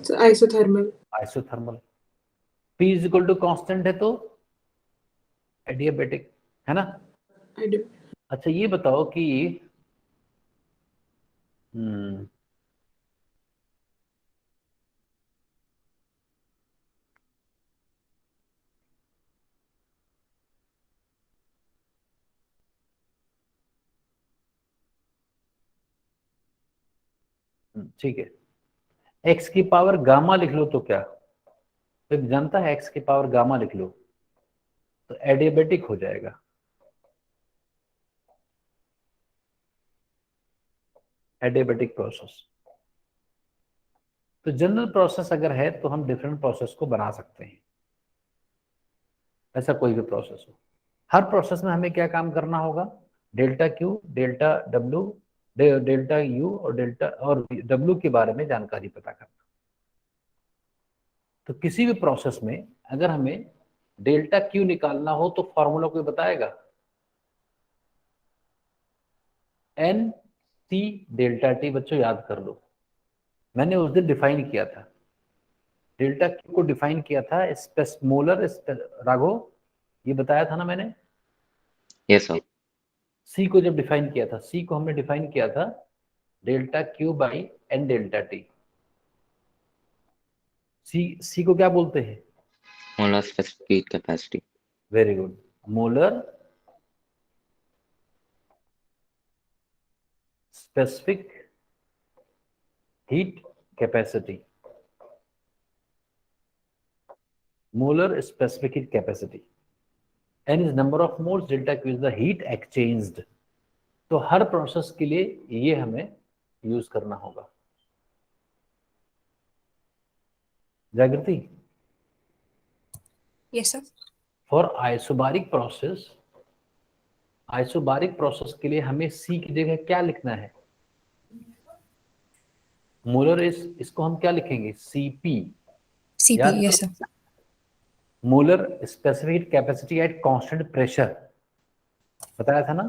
S4: So isothermal.
S1: Isothermal. P is equal to constant है तो एडियाबेटिक, है ना?
S4: I do.
S1: अच्छा ये बताओ कि हम्म ठीक है, एक्स की पावर गामा लिख लो तो क्या? तो जानता है एक्स की पावर गामा लिख लो तो एडियाबेटिक हो जाएगा। Adiabatic process. तो जनरल प्रोसेस अगर है तो हम डिफरेंट प्रोसेस को बना सकते हैं, ऐसा कोई भी प्रोसेस हो। हर प्रोसेस में हमें क्या काम करना होगा? Delta Q, delta W, delta U और डेल्टा और डब्ल्यू के बारे में जानकारी पता करना। तो किसी भी प्रोसेस में अगर हमें डेल्टा क्यू निकालना हो तो फॉर्मूला कोई बताएगा? एन सी डेल्टा टी, बच्चों याद कर लो, मैंने उस दिन डिफाइन किया था, डेल्टा क्यू को डिफाइन किया था मोलर राघव, ये बताया था ना मैंने।
S2: Yes, sir.
S1: सी को जब डिफाइन किया था, सी को हमने डिफाइन किया था delta Q by N delta T. C को क्या बोलते हैं?
S2: Molar specific heat capacity.
S1: Very good, molar specific heat capacity. Molar specific heat capacity, n is number of moles, delta q is the heat exchanged। तो हर process के लिए ये हमें use करना होगा। जागृति,
S3: Yes, sir.
S1: For isobaric process के लिए हमें सी की जगह क्या लिखना है? मोलर इसको हम क्या लिखेंगे? सीपी।
S3: CP.
S1: याद
S3: Yes,
S1: करो,
S3: sir.
S1: Molar specific capacity at constant pressure, बताया था ना?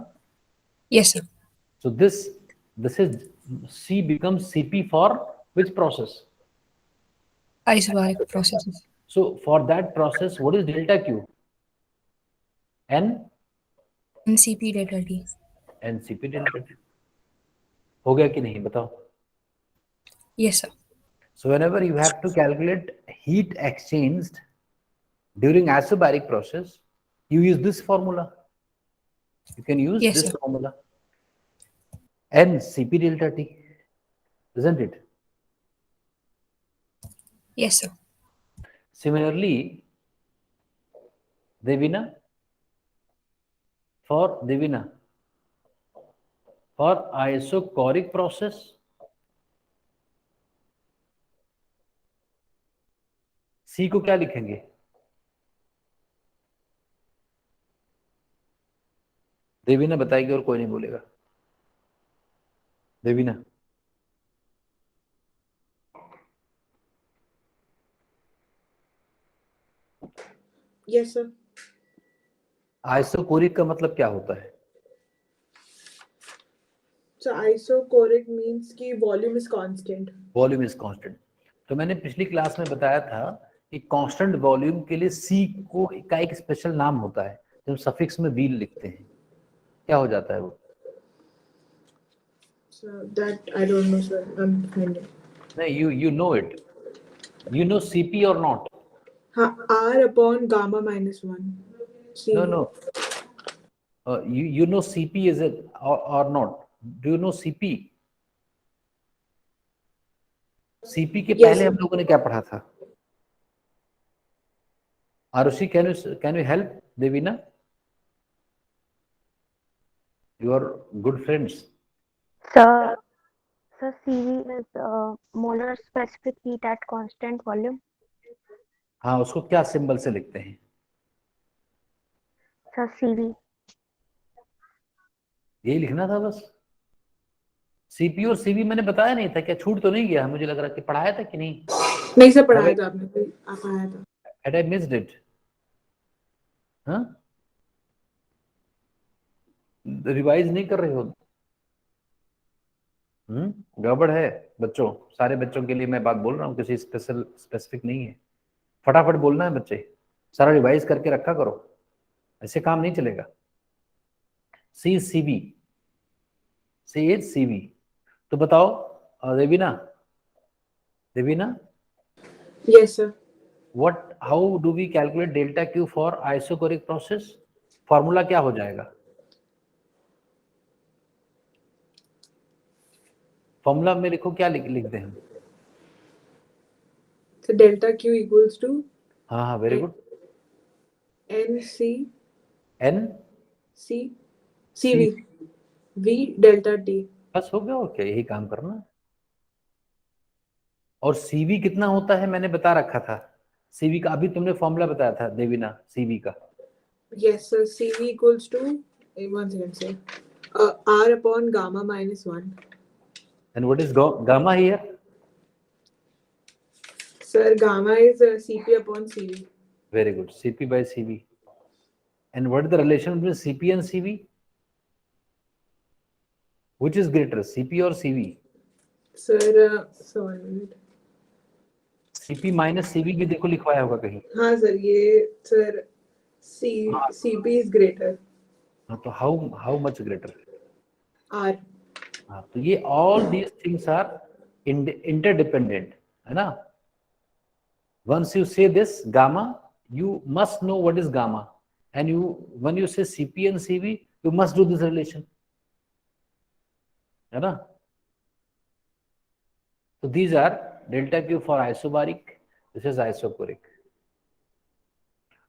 S3: Yes, sir.
S1: So this is C becomes CP for which process?
S3: Isobaric processes.
S1: So for that process, what is delta Q? N
S3: And CP delta T.
S1: CP delta T। हो गया कि नहीं बताओ?
S3: Yes, sir.
S1: So whenever you have to calculate heat exchanged during isobaric process, you use this formula. You can use
S3: Yes,
S1: this
S3: sir.
S1: formula. N CP delta T, isn't it?
S3: Yes, sir.
S1: Similarly, Devina, for isochoric process, C को क्या लिखेंगे? देवीना बताएगी और कोई नहीं बोलेगा। Devina,
S4: Yes, sir.
S1: Isochoric का मतलब क्या होता है?
S4: So isochloric means कि volume is constant.
S1: Volume is constant. तो मैंने पिछली क्लास में बताया था कि कांस्टेंट वॉल्यूम के लिए सी को का एक स्पेशल नाम होता है, जब सफिक्स में वील लिखते हैं क्या हो जाता है वो?
S4: So that I don't know, sir. I'm finding.
S1: नहीं, you know it. You know CP or not?
S4: हाँ, R upon gamma minus 1. C.
S1: No. You know CP is it or not? Do you know CP? CP के
S4: Yes,
S1: पहले
S4: sir.
S1: हम लोगों ने क्या पढ़ा था? Arushi, can you help Devina? You are good friends.
S5: Sir, CV is molar specific heat at constant volume.
S1: हाँ, उसको क्या सिंबल से लिखते हैं?
S5: Sir, CV.
S1: यही लिखना था बस। सीपी और सीवी मैंने बताया नहीं था क्या? छूट तो नहीं गया? मुझे लग रहा है कि पढ़ाया था कि नहीं?
S4: नहीं सर, पढ़ाया था आपने, आप पढ़ाया था।
S1: Had I missed it? हाँ, रिवाइज नहीं कर रहे हो? गड़बड़ है बच्चों। सारे बच्चों के लिए मैं बात बोल रहा हूँ, किसी स्पेसिफिक नहीं है। फटाफट बोलना है बच्चे, सारा रिवाइज करके रखा करो, ऐसे काम नहीं चलेगा। C CV, C is CV. तो बताओ Devina,
S4: Yes, sir.
S1: How do we calculate delta Q for isochoric process? Formula क्या हो जाएगा? फॉर्मूला में लिखो, क्या लिखते हैं हम?
S4: So delta Q equals to
S1: हाँ, very good.
S4: NC
S1: N
S4: C CV V delta T.
S1: बस हो गया, और क्या, यही काम करना है। और सीवी कितना होता है मैंने बता रखा था। सीवी का अभी तुमने फॉर्मूला बताया था देवीना, सीवी का।
S4: Yes, sir. CV equals to 1 second, sir. R upon gamma minus 1.
S1: And what is gamma here?
S4: Sir, gamma is CP upon CV.
S1: Very good, CP by CV. And what is the relation between CP and CV? Which is greater, CP और CV?
S4: Sir, so 1 minute.
S1: CP minus CV भी देखो लिखवाया होगा कहीं।
S4: हाँ sir, ये sir CP is greater.
S1: हाँ, तो हाउ मच ग्रेटर?
S4: R.
S1: हाँ, तो ये all these things are interdependent, है ना? Once you say this gamma, you must know what is gamma, and when you say CP and CV, you must do this relation, है ना? So these are delta Q for isobaric, this is isochloric.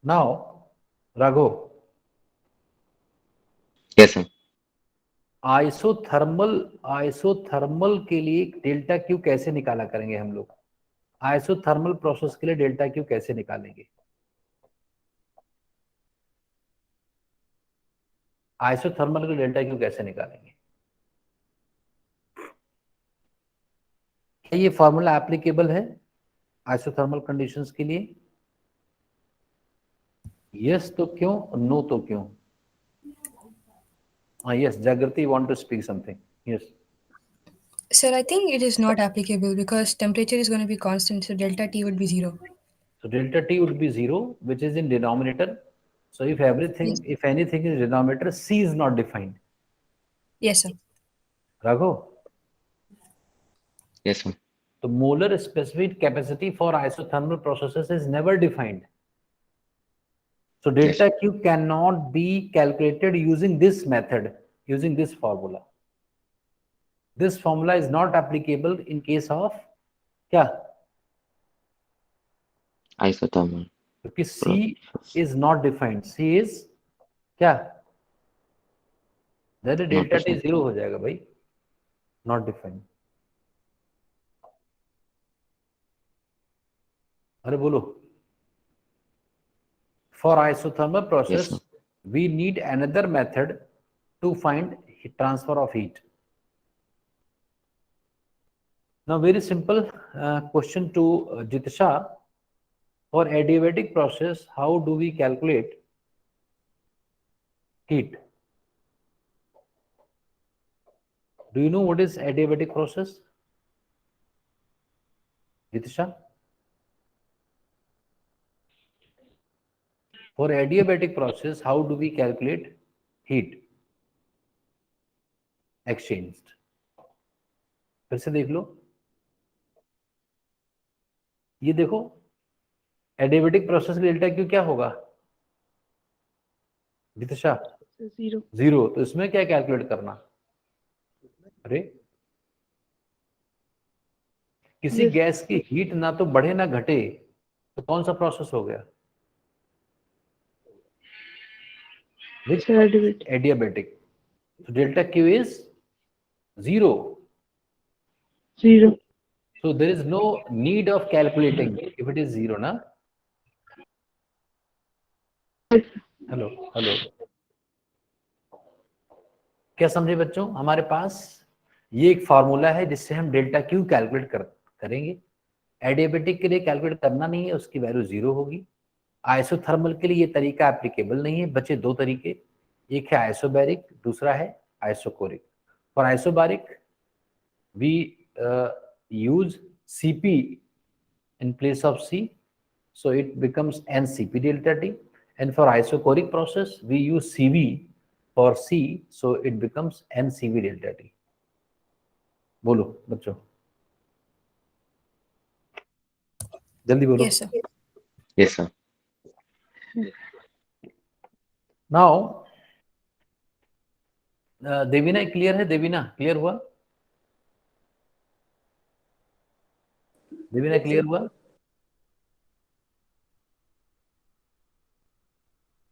S1: Now Raghu,
S2: Yes, sir.
S1: Isothermal के लिए delta Q कैसे निकाला करेंगे हम लोग? Isothermal process के लिए डेल्टा क्यू कैसे निकालेंगे? आइसोथर्मल के डेल्टा क्यू कैसे निकालेंगे? क्या ये फॉर्मूला एप्लीकेबल है आइसोथर्मल कंडीशंस के लिए? यस तो क्यों, नो तो क्यों? Yes, Jagriti want to speak something. Yes
S3: Sir, I think it is not applicable because temperature is going to be constant, so delta T would be 0.
S1: so delta T would be 0, which is in denominator. So if anything is denominator, C is not defined.
S3: Yes, sir.
S1: Raghu,
S2: Yes, sir.
S1: the molar specific capacity for isothermal processes is never defined. So delta Q cannot be calculated using this method, using this formula. This formula is not applicable in case of क्या?
S2: Isothermal.
S1: क्योंकि C is not defined. C is क्या? Then delta T 0 हो जाएगा भाई, not defined. अरे बोलो। For isothermal process,
S2: Yes, sir.
S1: we need another method to find transfer of heat. Now, very simple question to Jitisha. For adiabatic process, how do we calculate heat? Do you know what is adiabatic process? Jitisha? For adiabatic process, how do we calculate heat exchanged? फिर से देख लो, ये देखो adiabatic process का delta Q क्या होगा जितिशा? Zero. तो इसमें क्या कैलकुलेट करना? अरे किसी गैस की हीट ना तो बढ़े ना घटे, तो कौन सा प्रोसेस हो गया? Adiabatic. So delta Q is zero. So there is no need of calculating if it is zero, na? Hello hello, क्या समझे बच्चों? हमारे पास ये एक फॉर्मूला है जिससे हम डेल्टा क्यू कैलकुलेट करेंगे। एडियाबेटिक के लिए कैलकुलेट करना नहीं है, उसकी वैल्यू जीरो होगी। आइसोथर्मल के लिए ये तरीका एप्लीकेबल नहीं है, बचे दो तरीके, एक है आइसोबैरिक, दूसरा है isochoric. For isobaric we use Cp in place of C, so it becomes NCp delta T. And for isochoric process, we use Cv for C, so it becomes NCv delta T. बोलो बच्चों, जल्दी बोलो।
S3: Yes, sir.
S2: Yes, sir.
S1: Now, Devina clear है? Devina clear हुआ? Devina clear हुआ?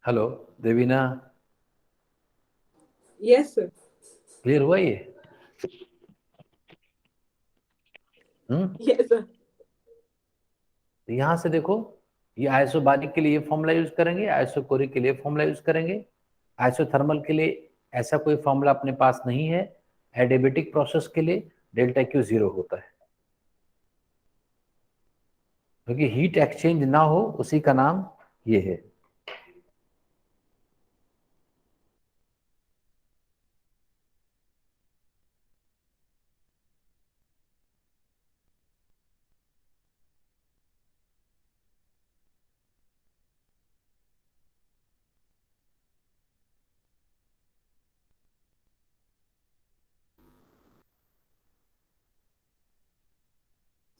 S1: Hello Devina,
S4: Yes, sir.
S1: Clear हुआ ये?
S4: Yes, sir.
S1: तो यहां से देखो, ये आइसोबारिक के लिए फॉर्मूला यूज करेंगे, आइसोकोरिक के लिए फॉर्मूला यूज करेंगे। आइसोथर्मल के लिए ऐसा कोई फॉर्मूला अपने पास नहीं है। एडियाबेटिक प्रोसेस के लिए डेल्टा क्यू जीरो होता है, क्योंकि हीट एक्सचेंज ना हो उसी का नाम ये है।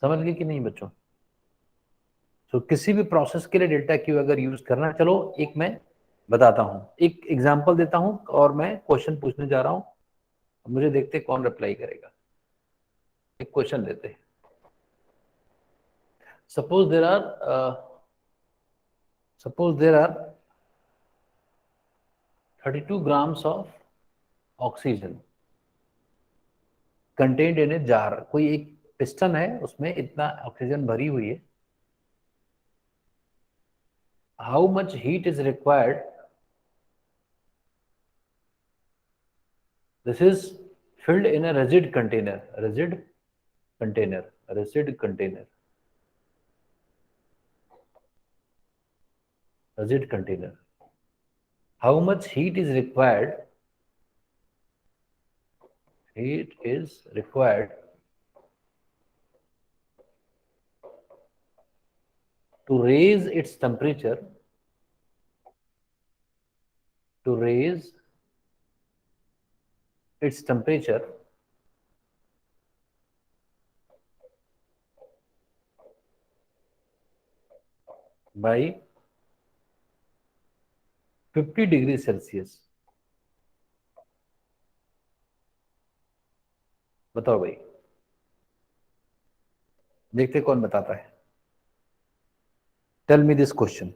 S1: समझ गए कि नहीं बच्चों? तो किसी भी प्रोसेस के लिए डेल्टा क्यू अगर यूज करना, चलो एक मैं बताता हूं, एक एग्जांपल देता हूं और मैं क्वेश्चन पूछने जा रहा हूं। मुझे देखते कौन रिप्लाई करेगा। एक क्वेश्चन लेते हैं। Suppose there are 32 grams of oxygen contained in a jar। कोई एक पिस्टन है, उसमें इतना ऑक्सीजन भरी हुई है। How much heat is required? This is filled in a rigid container, rigid container. How much heat is required? Heat is required to raise its temperature, by 50 degree Celsius. बताओ भाई, देखते कौन बताता है। Tell me this question.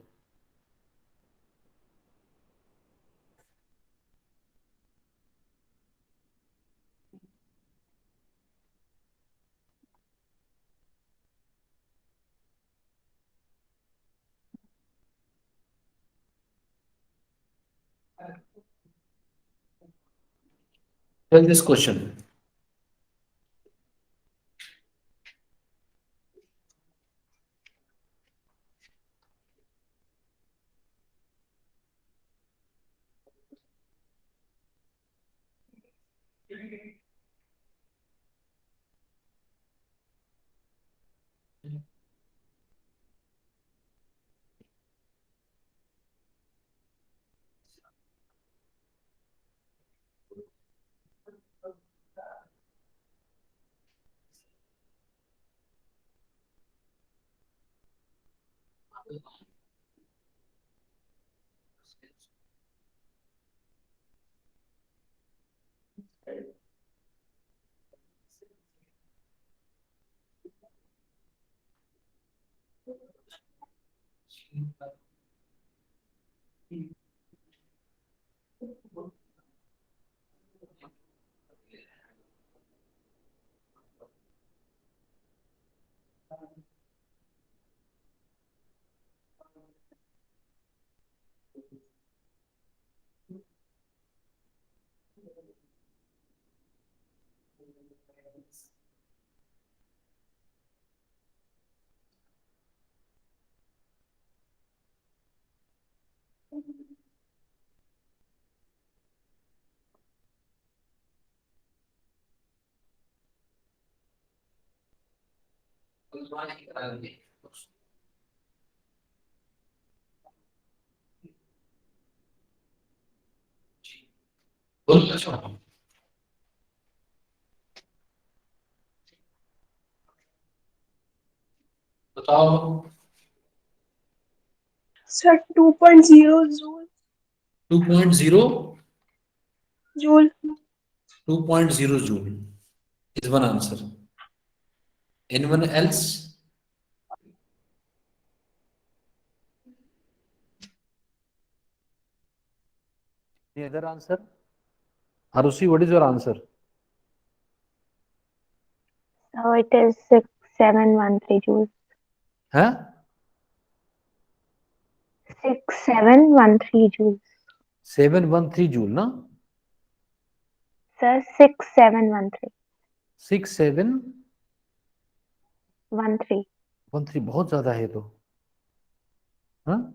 S1: Tell this question. बताओ।
S6: Sir, 2.0 joule.
S1: 2.0
S6: Joule.
S1: 2.0 joule is one answer. Anyone else? Any other answer? Arushi, what is your answer?
S5: So it is 6713 joules.
S1: Huh?
S5: 6713 joules.
S1: 713 joule, no?
S5: Sir, 6713.
S1: 6713
S5: 13.
S1: बहुत ज्यादा है तो। हाँ?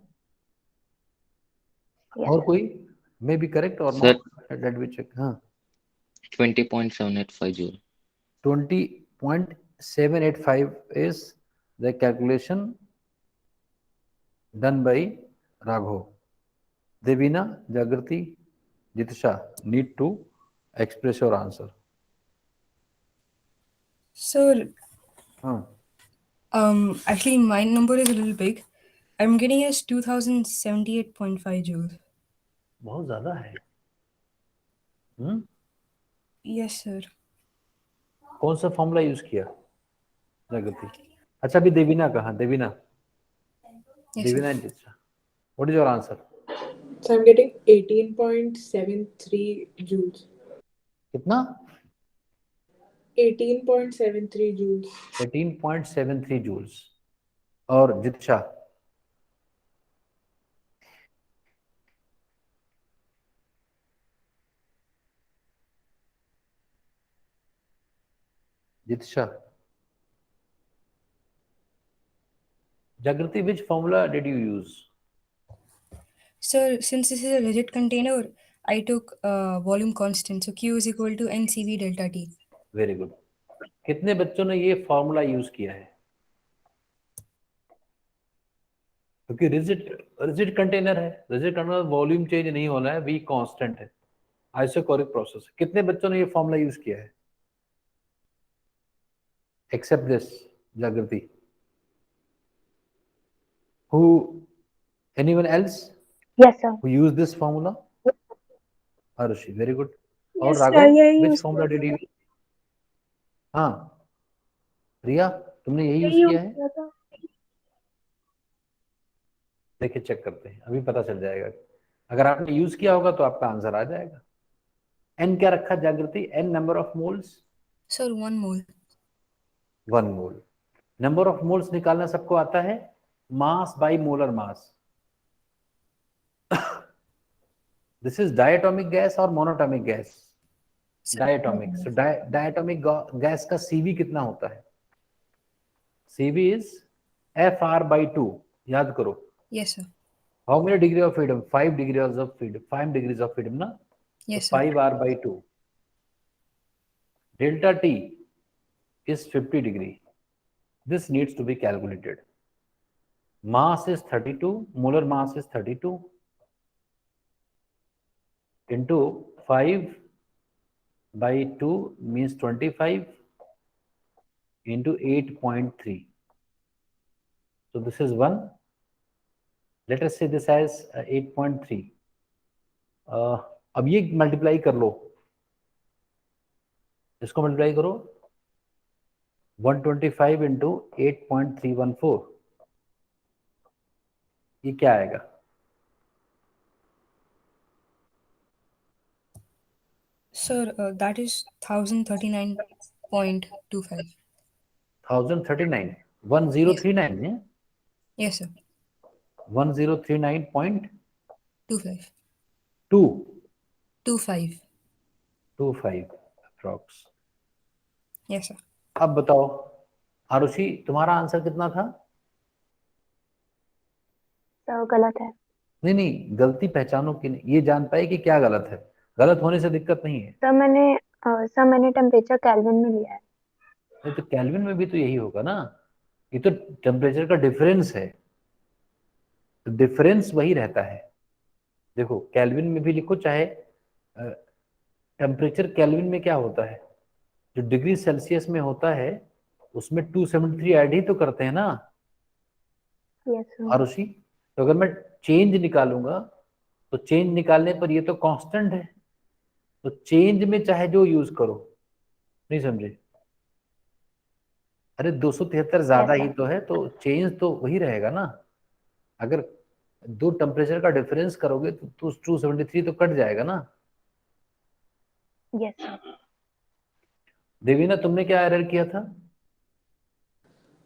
S5: Yes,
S1: और
S5: sir.
S1: कोई? May be correct or
S2: Sir,
S1: not? Let me check. हाँ.
S2: 20.785 joule.
S1: 20.785 is the calculation done by Raghav. Devina, Jagrati, Jitisha need to express your answer.
S3: So,
S1: हाँ.
S3: actually, my number is a little big. I'm getting as 2078.5 joules.
S1: बहुत ज्यादा है.
S3: Yes, sir.
S1: कौन सा formula use किया जागृति? अच्छा, अभी देवीना कहाँ? Devina,
S3: Yes,
S1: Devina
S3: sir.
S1: And Jitisha, what is your answer?
S4: So I'm getting 18.73 joules.
S1: कितना?
S4: 18.73 joules.
S1: 18.73 जूल्स. और जितिशा? जितिशा, जागृति, which formula did you use?
S3: So, since this is a rigid container, I took volume constant. So, Q is equal to NCV delta T.
S1: Very good. कितने बच्चों ने ये formula use किया है? क्योंकि रिजिड कंटेनर है, रिजिड कंटेनर वॉल्यूम चेंज नहीं होना है, वी कांस्टेंट है, आइसोकोरिक प्रोसेस. कितने बच्चों ने ये फॉर्मूला यूज किया है? एक्सेप्ट दिस, जागृति. Who? Anyone else
S5: Yes, sir.
S1: who use this formula? Arushi, very good. और
S6: Yes, sir.
S1: Raghav,
S6: Yeah,
S1: which
S6: use
S1: formula did you use? हाँ, रिया, तुमने यही यूज
S6: use
S1: किया है?
S6: किया था.
S1: देखिए, चेक करते हैं, अभी पता चल जाएगा. अगर आपने यूज किया होगा तो आपका आंसर आ जाएगा. एन क्या रखा जागृति? N number of moles.
S3: Sir, 1 mole.
S1: 1 mole. Number of moles निकालना सबको आता है, mass by molar mass. This is diatomic gas और monatomic gas. Diatomic. So diatomic gas का सीवी कितना होता है? CV is FR/2. याद करो.
S3: Yes, sir.
S1: How many degree of freedom? 5 degrees of freedom. 5 degrees of freedom, ना?
S3: Yes,
S1: So
S3: sir.
S1: 5R/2. delta T is 50 degree. This needs to be calculated. Mass is 32, molar mass is 32 into 5 by 2 means 25 into 8.3. So this is 1. Let us say this as 8.3. अब ये multiply कर लो, इसको multiply करो 125 into 8.314, ये क्या आएगा?
S3: Sir, that is 1039.25.
S1: 1039, 1039 है?
S3: Yes, sir.
S1: 1039.2
S3: 25.
S1: 25 approx.
S3: Yes, sir.
S1: अब बताओ आरुषि, तुम्हारा आंसर कितना था?
S5: सर गलत है.
S1: नहीं, गलती पहचानो कि नहीं, ये जान पाए कि क्या गलत है. गलत होने से दिक्कत नहीं है.
S5: सर मैंने टेम्परेचर केल्विन में लिया है.
S1: नहीं तो केल्विन में भी तो यही होगा ना, ये तो टेम्परेचर का डिफरेंस है, तो डिफरेंस वही रहता है. देखो केल्विन में भी लिखो, चाहे टेम्परेचर केल्विन में क्या होता है, जो डिग्री सेल्सियस में होता है उसमें 273 ऐड ही तो करते हैं ना
S5: यस सर.
S1: आरुषि. तो अगर मैं चेंज निकालूंगा तो चेंज निकालने पर ये तो कांस्टेंट है, तो चेंज में चाहे जो यूज करो. नहीं समझे? अरे 273 ज्यादा ही तो है, तो चेंज तो वही रहेगा ना. अगर दो टेम्परेचर का डिफरेंस करोगे तो 273 तो कट जाएगा ना.
S5: Yes sir.
S1: देवीना, तुमने क्या एरर किया था?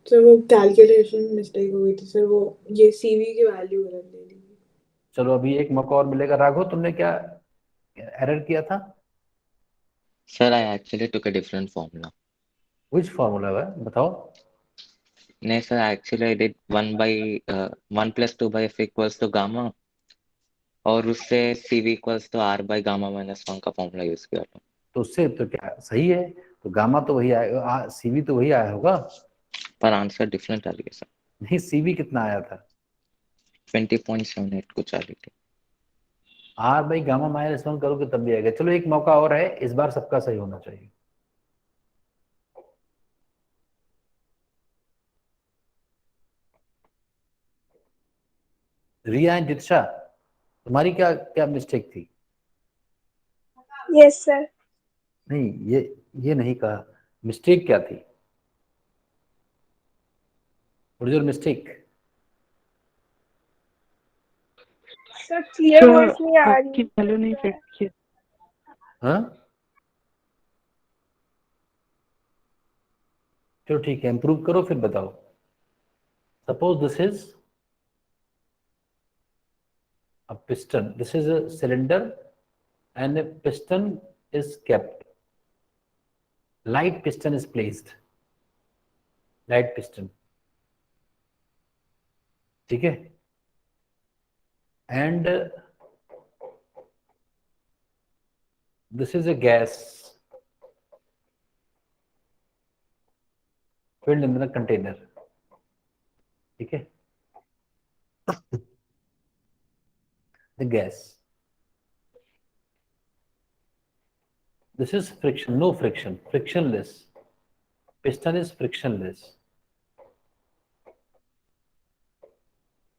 S4: सर वो कैलकुलेशन मिस्टेक हो गई थी सर, वो ये सीवी की वैल्यू गलत ले ली.
S1: चलो अभी एक मौका और मिलेगा. राघव, तुमने क्या एरर किया था?
S2: Sir, I actually took a different formula.
S1: Which formula है बताओ.
S2: No, sir, actually I did 1 plus 2 by f equals to gamma, और उससे CV equals to R by gamma minus 1 का फॉर्मूला यूज किया था.
S1: तो उससे तो क्या सही है, तो गामा तो वही आएगा, सीवी तो वही आया होगा.
S2: पर आंसर डिफरेंट आ गया सर.
S1: नहीं, सीवी कितना आया था?
S2: 20.78 कुछ आ रही थी.
S1: आर बाई गामा माइनस 1 करोगे तब भी आएगा. चलो एक मौका और है, इस बार सबका सही होना चाहिए. रिया एंड जित्शा, तुम्हारी क्या क्या मिस्टेक थी?
S6: Yes, sir.
S1: नहीं, ये नहीं कहा, मिस्टेक क्या थी? What is your mistake?
S6: Sir, clear voice नहीं आ
S7: आपकी
S6: रही.
S7: वैल्यू नहीं फिट की.
S1: हाँ चलो ठीक है, इंप्रूव करो फिर बताओ. Suppose this is a piston, this is a cylinder and a piston is kept, light piston is placed, light piston, ठीक है. and this is a gas filled in the container, ठीक है. the gas, this is friction, no friction, frictionless, piston is frictionless,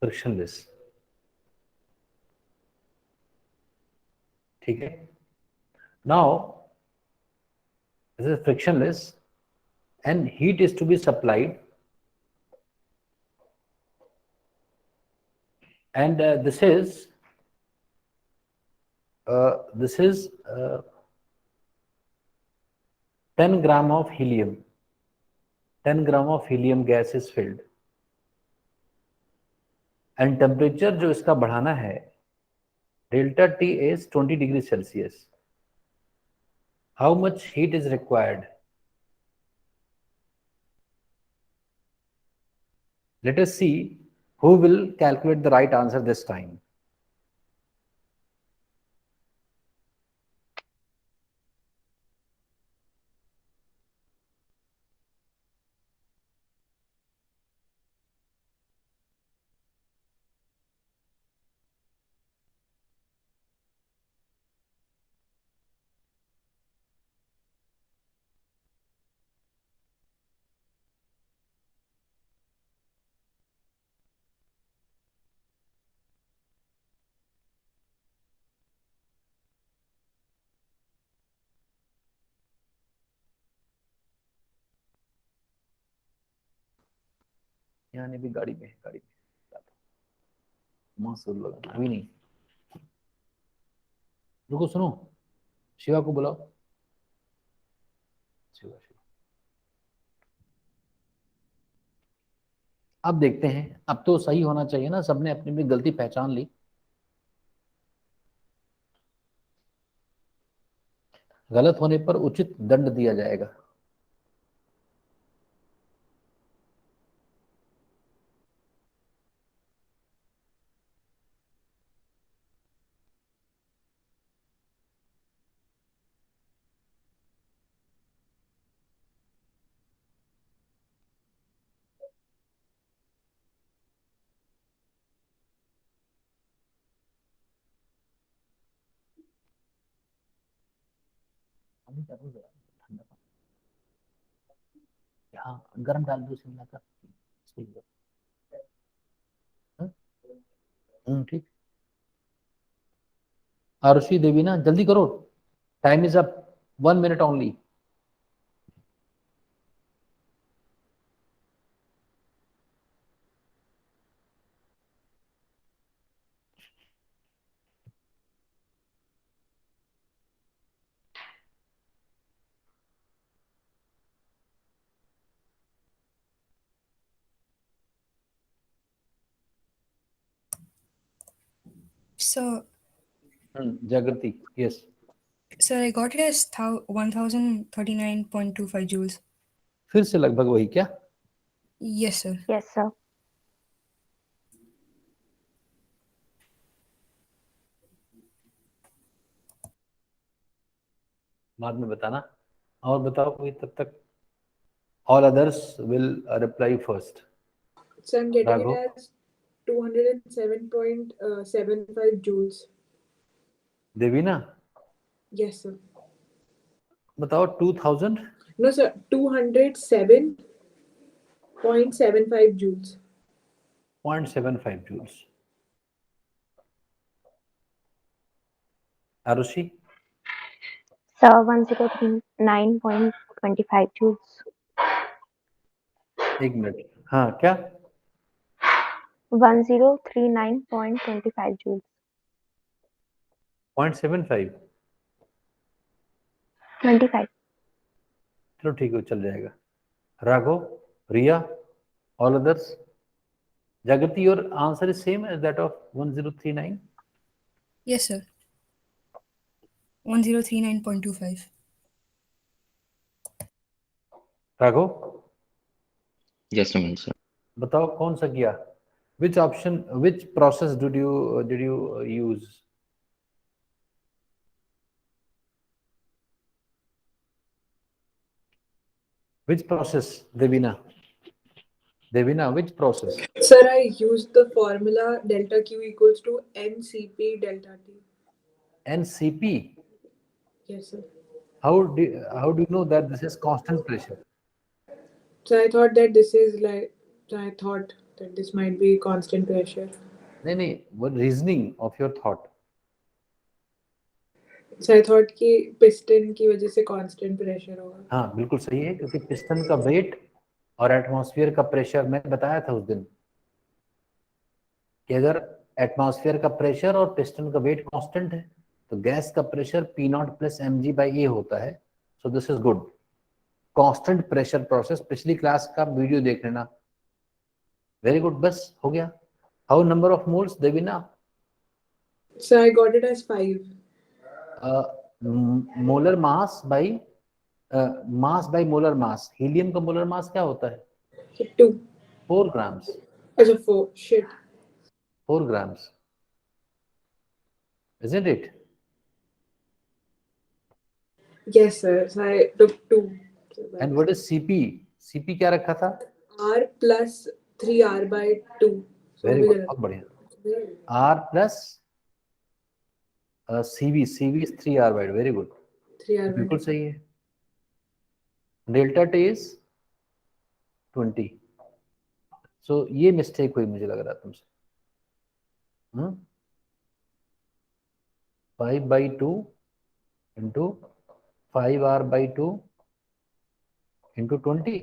S1: frictionless, ठीक है. now this is frictionless and heat is to be supplied, and this is 10 gram of helium. 10 gram of helium gas is filled, and temperature जो इसका बढ़ाना है, delta T is 20 degree Celsius. How much heat is required? Let us see who will calculate the right answer this time. यहाँ नहीं भी गाड़ी में है, गाड़ी में मस्त लगा अभी नहीं। रुको सुनो, शिवा को बुलाओ। शिवा शिवा अब देखते हैं, अब तो सही होना चाहिए ना, सबने अपनी अपनी गलती पहचान ली। गलत होने पर उचित दंड दिया जाएगा। हाँ गर्म डाल दो शिमला का। ठीक। आरुषि देवी ना जल्दी करो, time is up, 1 minute only.
S3: So,
S1: जागृति yes.
S3: sir, I got it as 1039.25 joules.
S1: फिर से लगभग वही क्या?
S3: Yes, sir.
S5: Yes, sir.
S1: बाद में बताना। और बताओ कोई तब तक। All others will reply first.
S4: So I'm getting
S1: Raghu?
S4: it as 207.75 joules.
S1: Devina
S4: Yes, sir.
S1: बताओ 2000।
S4: No, sir. 207.75 joules.
S1: 0.75 joules। Arushi
S5: Sir, 1039.25 joules.
S1: 1 minute. हाँ क्या?
S5: 1039.25 joules.
S1: 0.75।
S5: 25.
S1: चलो ठीक है चल जाएगा। Raghav, Riya, all others. Jagriti your answer is same as that of 1039।
S3: Yes, sir. 1039.25.
S1: Raghav
S2: Just a minute, sir.
S1: बताओ कौन सा किया? Which option, which process did you use? Which process Devina? Devina which process?
S4: Sir, I used the formula delta Q equals to NCP delta T.
S1: NCP?
S4: Yes, sir.
S1: How do you know that this is constant pressure?
S4: So I thought that this is like, I thought that this might be constant pressure.
S1: नहीं what reasoning of your thought?
S4: So I thought कि piston की वजह से constant pressure होगा.
S1: हाँ बिल्कुल सही है, क्योंकि पिस्टन का वेट और एटमॉस्फेयर का प्रेशर मैंने बताया था उस दिन कि अगर एटमॉस्फेयर का प्रेशर और पिस्टन का वेट कांस्टेंट है तो गैस का pressure P not plus mg/a होता है। So this is good. Constant pressure process, पिछली क्लास का वीडियो देख लेना। वेरी गुड, बस हो गया। How number of moles Devina?
S4: So I got it as 5.
S1: Molar mass by molar mass. Helium का मोलर मास क्या होता है?
S4: So 2.
S1: 4 grams।
S4: अच्छा 4. Shit.
S1: 4 grams, isn't it?
S4: Yes, sir. So I took 2.
S1: And what is CP? CP क्या रखा था?
S4: R plus 3R by 2. So
S1: very
S4: भी
S1: good,
S4: गलत.
S1: बहुत बढ़िया। R plus CV is 3R by, very good,
S4: 3R by
S1: बिल्कुल
S4: 2.
S1: सही है। Delta T is 20। सो ये मिस्टेक हुई मुझे लग रहा है तुमसे। 5/2 इंटू 5R/2 इंटू 20।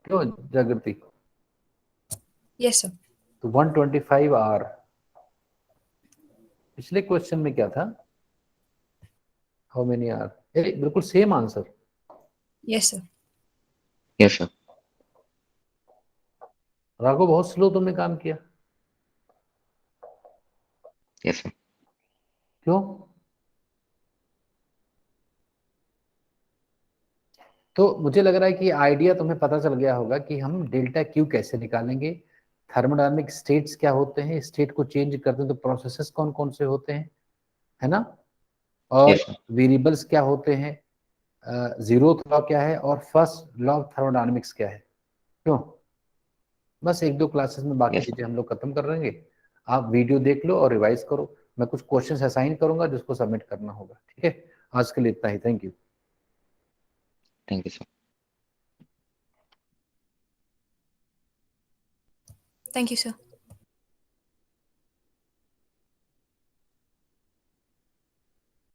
S1: क्यों जागृति?
S3: Yes, sir.
S1: तो 125 R, पिछले क्वेश्चन में क्या था, हाउ मेनी R, बिल्कुल same answer.
S3: Yes, sir.
S2: Yes sir.
S1: Raghav बहुत स्लो तुमने काम किया,
S2: यस सर।
S1: क्यों? तो मुझे लग रहा है कि आइडिया तुम्हें पता चल गया होगा कि हम डेल्टा क्यू कैसे निकालेंगे, थर्मोडायनामिक स्टेट्स क्या होते हैं, स्टेट को चेंज करते हैं तो प्रोसेसेस कौन कौन से होते हैं, है ना, और
S2: यस सर।
S1: वेरिएबल्स क्या होते हैं, जीरोथ लॉ क्या है और फर्स्ट लॉ ऑफ थर्मोडायनामिक्स क्या है। क्यों? बस एक दो क्लासेस में बाकी
S2: यस सर।
S1: चीजें हम लोग खत्म कर देंगे। आप वीडियो देख लो और रिवाइज करो, मैं कुछ क्वेश्चंस असाइन करूंगा जिसको सबमिट करना होगा। ठीक है, आज के लिए इतना ही। Thank you.
S2: Thank you sir.
S3: Thank you, sir.